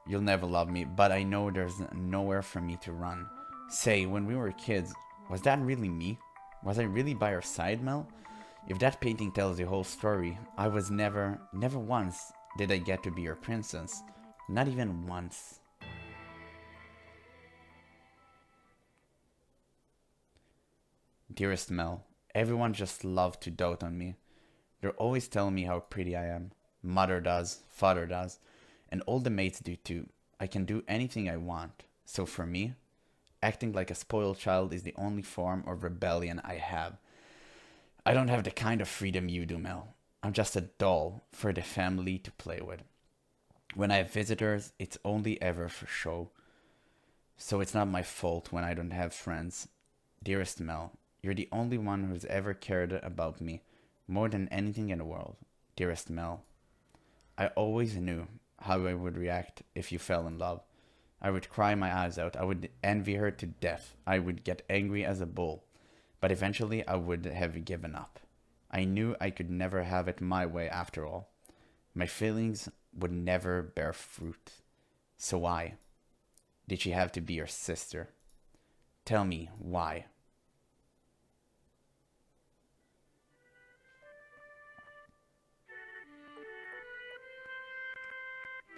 You'll never love me, but I know there's nowhere for me to run. Say, when we were kids, was that really me? Was I really by your side, Mel? If that painting tells the whole story, I was never once did I get to be your princess. Not even once. Dearest Mel, everyone just loves to dote on me. They're always telling me how pretty I am. Mother does, father does, and all the mates do too. I can do anything I want. So for me, acting like a spoiled child is the only form of rebellion I have. I don't have the kind of freedom you do, Mel. I'm just a doll for the family to play with. When I have visitors, it's only ever for show. So it's not my fault when I don't have friends. Dearest Mel, you're the only one who's ever cared about me more than anything in the world. Dearest Mel, I always knew how I would react if you fell in love. I would cry my eyes out. I would envy her to death. I would get angry as a bull. But eventually I would have given up. I knew I could never have it my way after all. My feelings would never bear fruit. So why did she have to be your sister? Tell me why.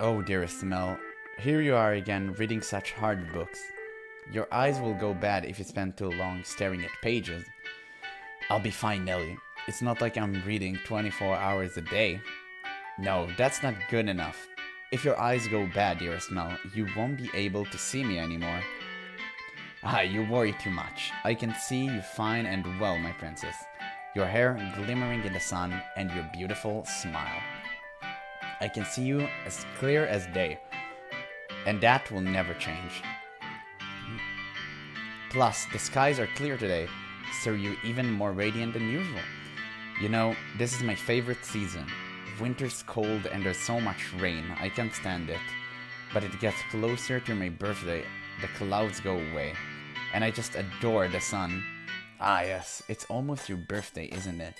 Oh, dearest Mel, here you are again reading such hard books. Your eyes will go bad if you spend too long staring at pages. I'll be fine, Nelly. It's not like I'm reading 24 hours a day. No, that's not good enough. If your eyes go bad, dearest Mel, you won't be able to see me anymore. Ah, you worry too much. I can see you fine and well, my princess. Your hair glimmering in the sun and your beautiful smile. I can see you as clear as day, and that will never change. Plus, the skies are clear today, so you're even more radiant than usual. You know, this is my favorite season. Winter's cold and there's so much rain, I can't stand it. But it gets closer to my birthday, the clouds go away, and I just adore the sun. Ah yes, it's almost your birthday, isn't it?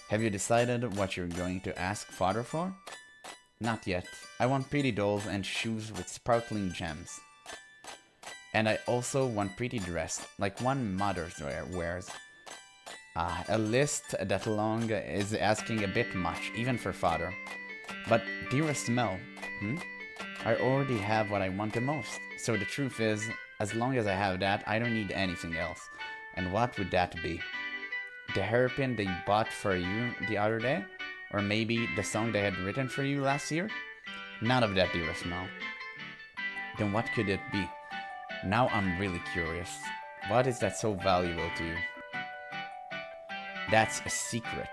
Have you decided what you're going to ask father for? Not yet. I want pretty dolls and shoes with sparkling gems. And I also want pretty dress, like one mother wears. A list that long is asking a bit much, even for father. But dearest Mel, I already have what I want the most. So the truth is, as long as I have that, I don't need anything else. And what would that be? The hairpin they bought for you the other day? Or maybe the song they had written for you last year? None of that, dearest Mel. Then what could it be? Now I'm really curious. What is that so valuable to you? That's a secret.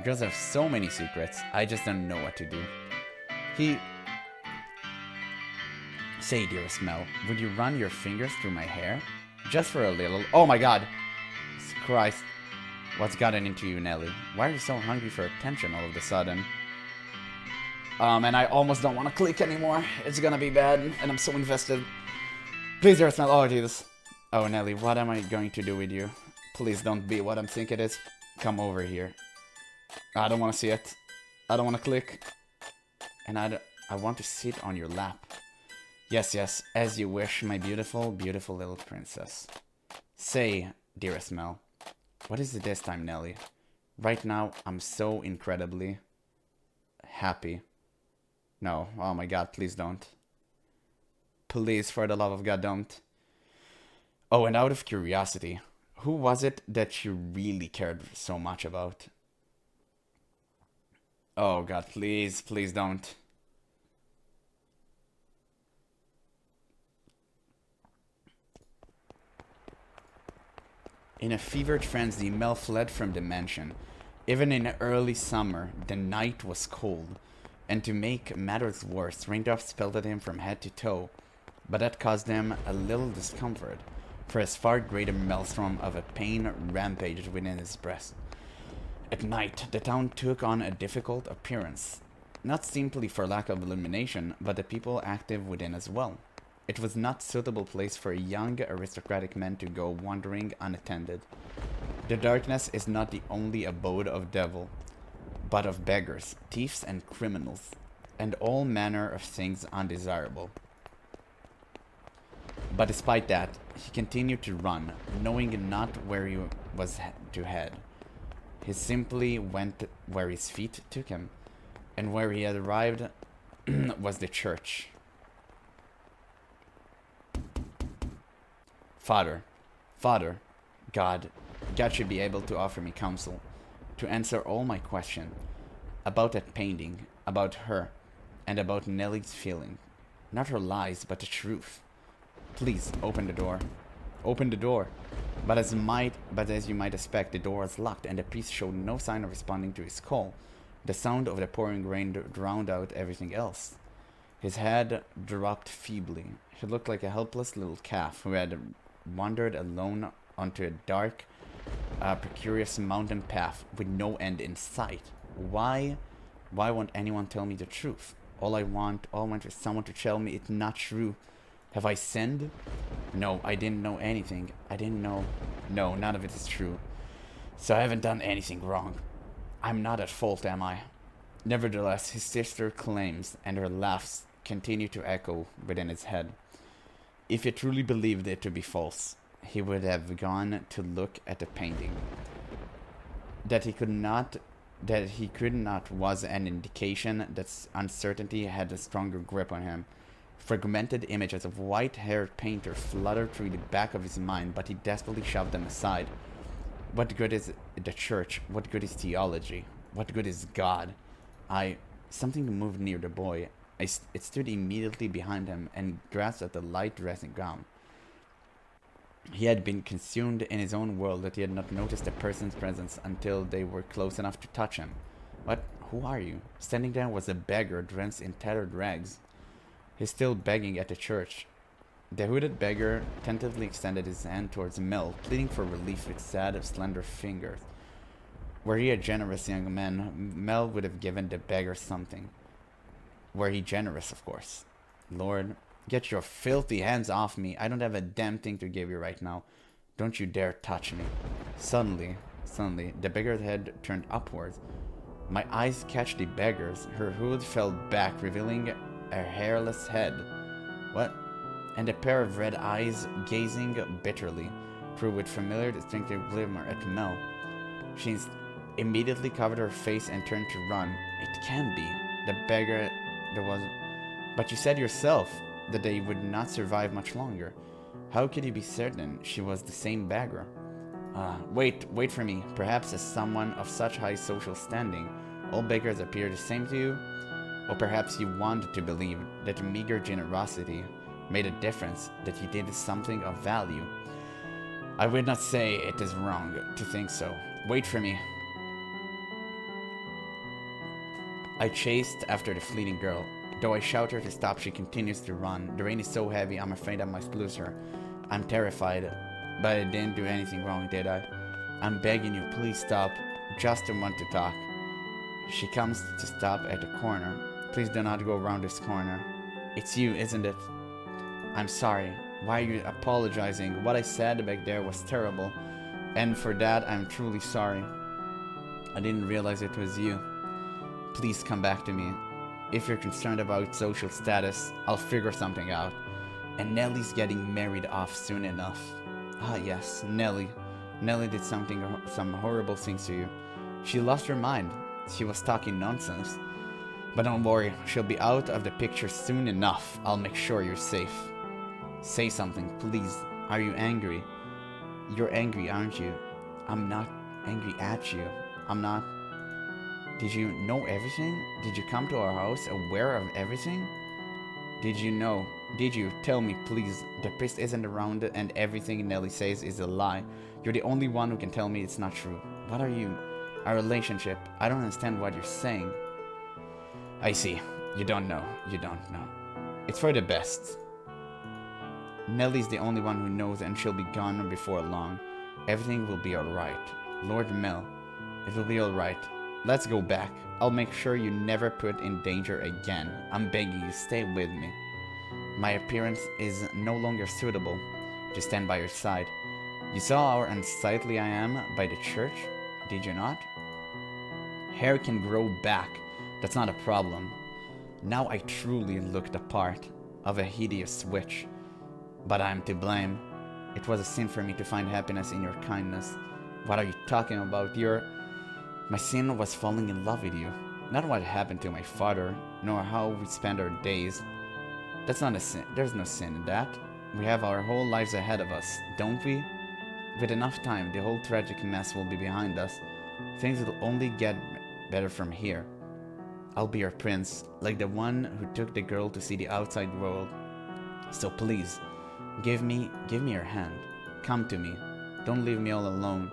Girls have so many secrets, I just don't know what to do. Say, dearest Mel, would you run your fingers through my hair? Just for a little. Oh my god! Christ. What's gotten into you, Nelly? Why are you so hungry for attention all of a sudden? And I almost don't want to click anymore. It's gonna be bad, and I'm so invested. Please, dearest Mel. Oh, Jesus. Oh, Nelly, what am I going to do with you? Please don't be what I'm thinking it is. Come over here. I don't want to see it. I don't want to click. And I want to sit on your lap. Yes, yes, as you wish, my beautiful, beautiful little princess. Say, dearest Mel, what is it this time, Nelly? Right now, I'm so incredibly happy. No, oh my god, please don't. Please, for the love of God, don't. Oh, and out of curiosity, who was it that you really cared so much about? Oh god, please, please don't. In a fevered frenzy, Mel fled from the mansion. Even in early summer, the night was cold, and to make matters worse, raindrops pelted him from head to toe. But that caused him a little discomfort, for his far greater maelstrom of a pain rampaged within his breast. At night, the town took on a difficult appearance, not simply for lack of illumination, but the people active within as well. It was not a suitable place for a young aristocratic man to go wandering unattended. The darkness is not the only abode of devil, but of beggars, thieves, and criminals, and all manner of things undesirable. But despite that, he continued to run, knowing not where he was to head. He simply went where his feet took him, and where he had arrived was the church. Father, Father, God, God should be able to offer me counsel, to answer all my questions about that painting, about her, and about Nellie's feeling. Not her lies, but the truth. Please, open the door. Open the door. But as you might expect, the door was locked, and the priest showed no sign of responding to his call. The sound of the pouring rain drowned out everything else. His head dropped feebly. He looked like a helpless little calf who had wandered alone onto a dark, precarious mountain path with no end in sight. Why won't anyone tell me the truth? All I want is someone to tell me it's not true. Have I sinned? No, I didn't know anything. I didn't know. No, none of it is true. So I haven't done anything wrong. I'm not at fault, am I? Nevertheless, his sister claims, and her laughs continue to echo within his head. If he truly believed it to be false, he would have gone to look at the painting. That he could not was an indication that uncertainty had a stronger grip on him. Fragmented images of white-haired painter fluttered through the back of his mind, but he desperately shoved them aside. What good is the church? What good is theology? What good is God? Something moved near the boy. It stood immediately behind him and grasped at the light dressing gown. He had been consumed in his own world that he had not noticed the person's presence until they were close enough to touch him. What? Who are you? Standing there was a beggar drenched in tattered rags. He's still begging at the church. The hooded beggar tentatively extended his hand towards Mel, pleading for relief with sad, slender fingers. Were he a generous young man, Mel would have given the beggar something. Were he generous, of course. Lord, get your filthy hands off me. I don't have a damn thing to give you right now. Don't you dare touch me. Suddenly, the beggar's head turned upwards. My eyes catch the beggar's. Her hood fell back, revealing a hairless head. What? And a pair of red eyes gazing bitterly through with familiar distinctive glimmer at Mel. She immediately covered her face and turned to run. It can't be. The beggar... But you said yourself that they would not survive much longer. How could you be certain she was the same beggar? Wait for me. Perhaps as someone of such high social standing, all beggars appear the same to you? Or perhaps you wanted to believe that meager generosity made a difference, that he did something of value. I would not say it is wrong to think so. Wait for me. I chased after the fleeting girl. Though I shout her to stop, she continues to run. The rain is so heavy, I'm afraid I must lose her. I'm terrified, but I didn't do anything wrong, did I? I'm begging you, please stop. Just a want to talk. She comes to stop at the corner. Please do not go around this corner. It's you, isn't it? I'm sorry. Why are you apologizing? What I said back there was terrible, and for that I'm truly sorry. I didn't realize it was you. Please come back to me. If you're concerned about social status, I'll figure something out. And Nellie's getting married off soon enough. Ah yes, Nellie. Nellie did some horrible things to you. She lost her mind. She was talking nonsense. But don't worry, she'll be out of the picture soon enough. I'll make sure you're safe. Say something, please. Are you angry? You're angry, aren't you? I'm not angry at you. I'm not... Did you know everything? Did you come to our house aware of everything? Did you know? Did you? Tell me, please. The priest isn't around and everything Nellie says is a lie. You're the only one who can tell me it's not true. What are you? Our relationship. I don't understand what you're saying. I see. You don't know. You don't know. It's for the best. Nellie's the only one who knows and she'll be gone before long. Everything will be alright. Lord Mel, it will be alright. Let's go back. I'll make sure you never put in danger again. I'm begging you, stay with me. My appearance is no longer suitable to stand by your side. You saw how unsightly I am by the church, did you not? Hair can grow back. That's not a problem. Now I truly look the part of a hideous witch. But I am to blame. It was a sin for me to find happiness in your kindness. What are you talking about? My sin was falling in love with you. Not what happened to my father, nor how we spend our days. That's not a sin. There's no sin in that. We have our whole lives ahead of us, don't we? With enough time, the whole tragic mess will be behind us. Things will only get better from here. I'll be your prince, like the one who took the girl to see the outside world. So please, give me your hand. Come to me. Don't leave me all alone.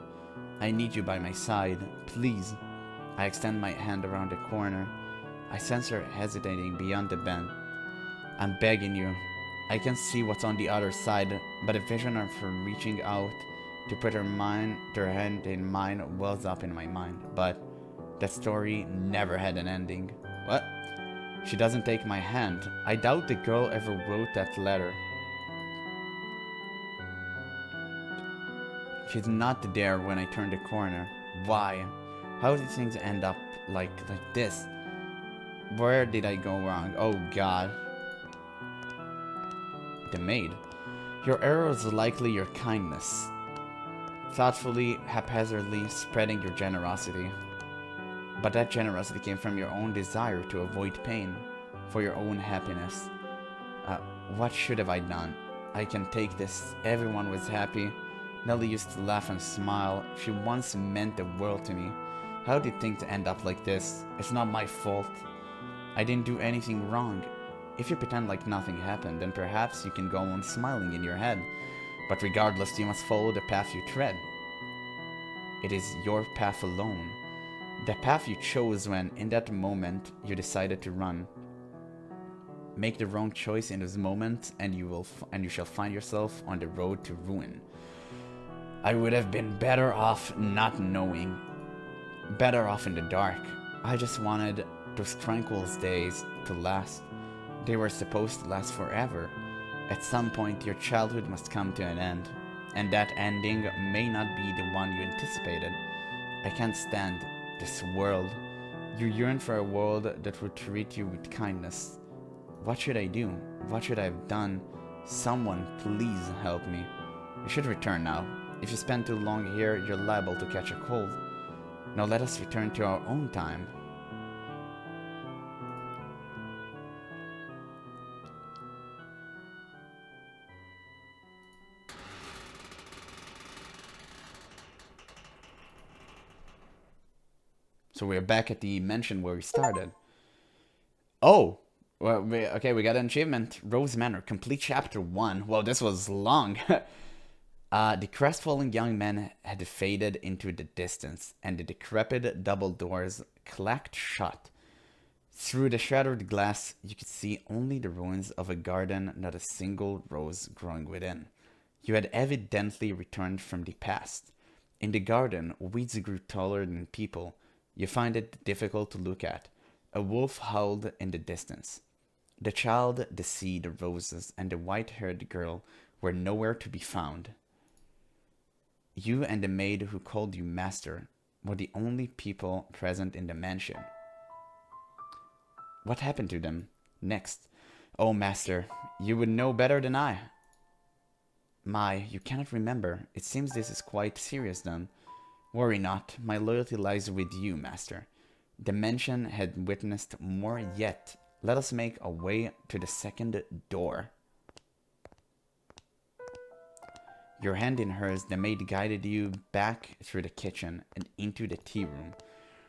I need you by my side. Please. I extend my hand around the corner. I sense her hesitating beyond the bend. I'm begging you. I can see what's on the other side, but a vision of her reaching out to put her hand in mine wells up in my mind. But that story never had an ending. What? She doesn't take my hand. I doubt the girl ever wrote that letter. She's not there when I turn the corner. Why? How did things end up like this? Where did I go wrong? Oh god. The maid. Your error is likely your kindness. Thoughtfully, haphazardly spreading your generosity. But that generosity came from your own desire to avoid pain, for your own happiness. What should have I done? I can take this. Everyone was happy. Nellie used to laugh and smile. She once meant the world to me. How did things end up like this? It's not my fault. I didn't do anything wrong. If you pretend like nothing happened, then perhaps you can go on smiling in your head. But regardless, you must follow the path you tread. It is your path alone. The path you chose when, in that moment, you decided to run. Make the wrong choice in those moments, and you shall find yourself on the road to ruin. I would have been better off not knowing. Better off in the dark. I just wanted those tranquil days to last. They were supposed to last forever. At some point, your childhood must come to an end, and that ending may not be the one you anticipated. I can't stand this world. You yearn for a world that would treat you with kindness. What should I do? What should I have done? Someone, please help me. You should return now. If you spend too long here, you're liable to catch a cold. Now let us return to our own time. So we're back at the mansion where we started. Oh! Well, we got an achievement. Rose Manor, complete chapter 1. Well, this was long. The crestfallen young man had faded into the distance, and the decrepit double doors clacked shut. Through the shattered glass, you could see only the ruins of a garden, not a single rose growing within. You had evidently returned from the past. In the garden, weeds grew taller than people. You find it difficult to look at. A wolf howled in the distance. The child, the sea, the roses, and the white-haired girl were nowhere to be found. You and the maid who called you master were the only people present in the mansion. What happened to them next? Oh, master, you would know better than I. My, you cannot remember. It seems this is quite serious then. Worry not, my loyalty lies with you, master. The mansion had witnessed more yet. Let us make our way to the second door. Your hand in hers, the maid guided you back through the kitchen and into the tea room.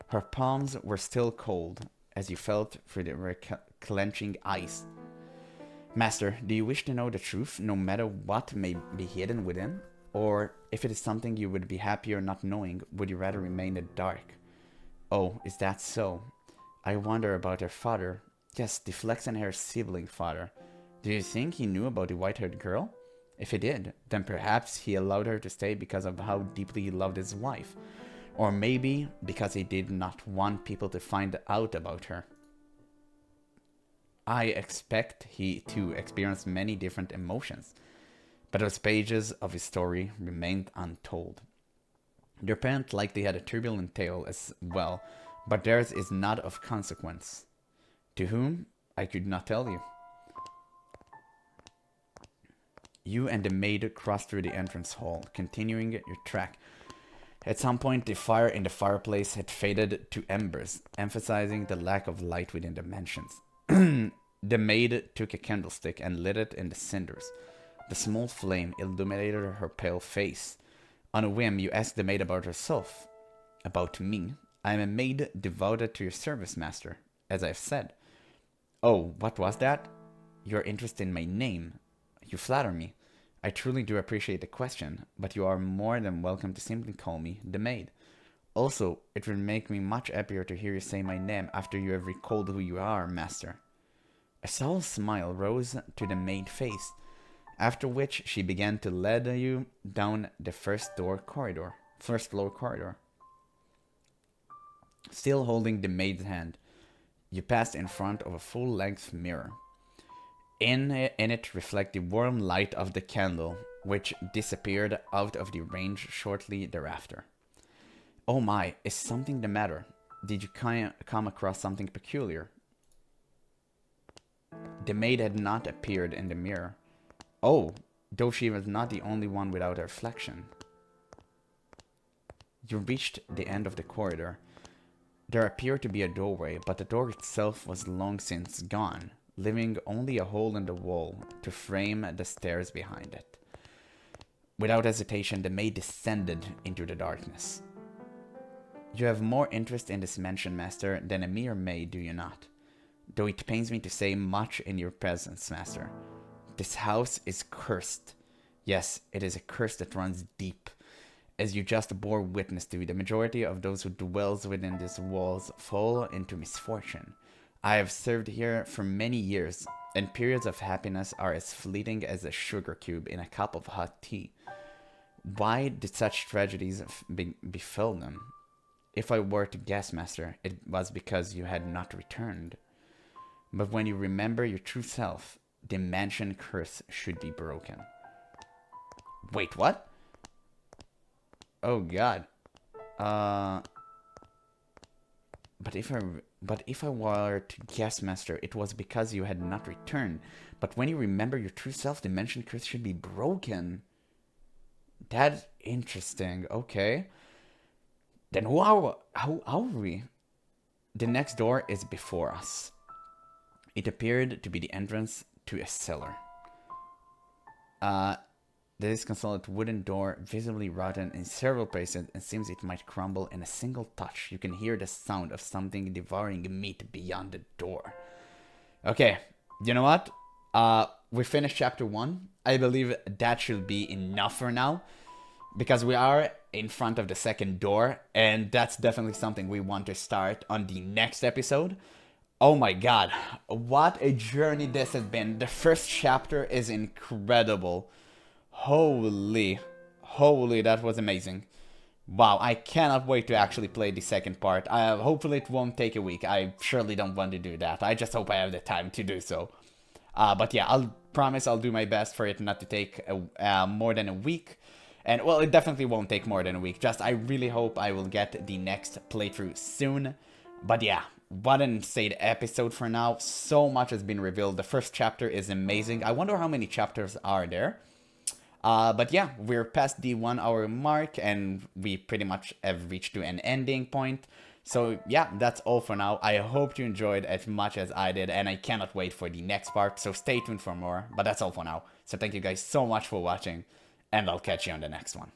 Her palms were still cold as you felt through the clenching ice. Master, do you wish to know the truth, no matter what may be hidden within? Or, if it is something you would be happier not knowing, would you rather remain in the dark? Oh, is that so? I wonder about her father. Yes, the flaxen-haired sibling father. Do you think he knew about the white-haired girl? If he did, then perhaps he allowed her to stay because of how deeply he loved his wife. Or maybe because he did not want people to find out about her. I expect he, too, experienced many different emotions. But those pages of his story remained untold. Your parent likely had a turbulent tale as well, but theirs is not of consequence. To whom, I could not tell you. You and the maid crossed through the entrance hall, continuing your track. At some point, the fire in the fireplace had faded to embers, emphasizing the lack of light within the mansions. The maid took a candlestick and lit it in the cinders. The small flame illuminated her pale face. On a whim, you ask the maid about herself. About me. I am a maid devoted to your service, master, as I've said. Oh, what was that? You're interested in my name. You flatter me. I truly do appreciate the question, but you are more than welcome to simply call me the maid. Also, it would make me much happier to hear you say my name after you have recalled who you are, master. A subtle smile rose to the maid's face, after which she began to lead you down the first floor corridor. Still holding the maid's hand, you passed in front of a full-length mirror. In it reflect the warm light of the candle, which disappeared out of the range shortly thereafter. Oh my, is something the matter? Did you come across something peculiar? The maid had not appeared in the mirror. Oh, though she was not the only one without a reflection. You reached the end of the corridor. There appeared to be a doorway, but the door itself was long since gone, leaving only a hole in the wall to frame the stairs behind it. Without hesitation, the maid descended into the darkness. You have more interest in this mansion, master, than a mere maid, do you not? Though it pains me to say much in your presence, master. This house is cursed. Yes, it is a curse that runs deep. As you just bore witness to, the majority of those who dwells within these walls fall into misfortune. I have served here for many years, and periods of happiness are as fleeting as a sugar cube in a cup of hot tea. Why did such tragedies befall them? If I were to guess, master, it was because you had not returned. But when you remember your true self, the mansion curse should be broken. Wait, what? Oh God. But if I were to guess, master, it was because you had not returned. But when you remember your true self, the mansion curse should be broken. That's interesting. Okay. Then how are we? The next door is before us. It appeared to be the entrance to a cellar. The disconsolate wooden door, visibly rotten in several places, and seems it might crumble in a single touch. You can hear the sound of something devouring meat beyond the door. Okay, you know what? We finished chapter 1. I believe that should be enough for now, because we are in front of the second door, and that's definitely something we want to start on the next episode. Oh my God, what a journey this has been. The first chapter is incredible. Holy, that was amazing. Wow, I cannot wait to actually play the second part. Hopefully it won't take a week. I surely don't want to do that. I just hope I have the time to do so. But yeah, I'll promise I'll do my best for it not to take more than a week. And well, it definitely won't take more than a week. Just I really hope I will get the next playthrough soon. But yeah, what an insane episode for now. So much has been revealed. The first chapter is amazing. I wonder how many chapters are there. But yeah, we're past the 1 hour mark and we pretty much have reached to an ending point. So yeah, that's all for now. I hope you enjoyed as much as I did and I cannot wait for the next part. So stay tuned for more, but that's all for now. So thank you guys so much for watching and I'll catch you on the next one.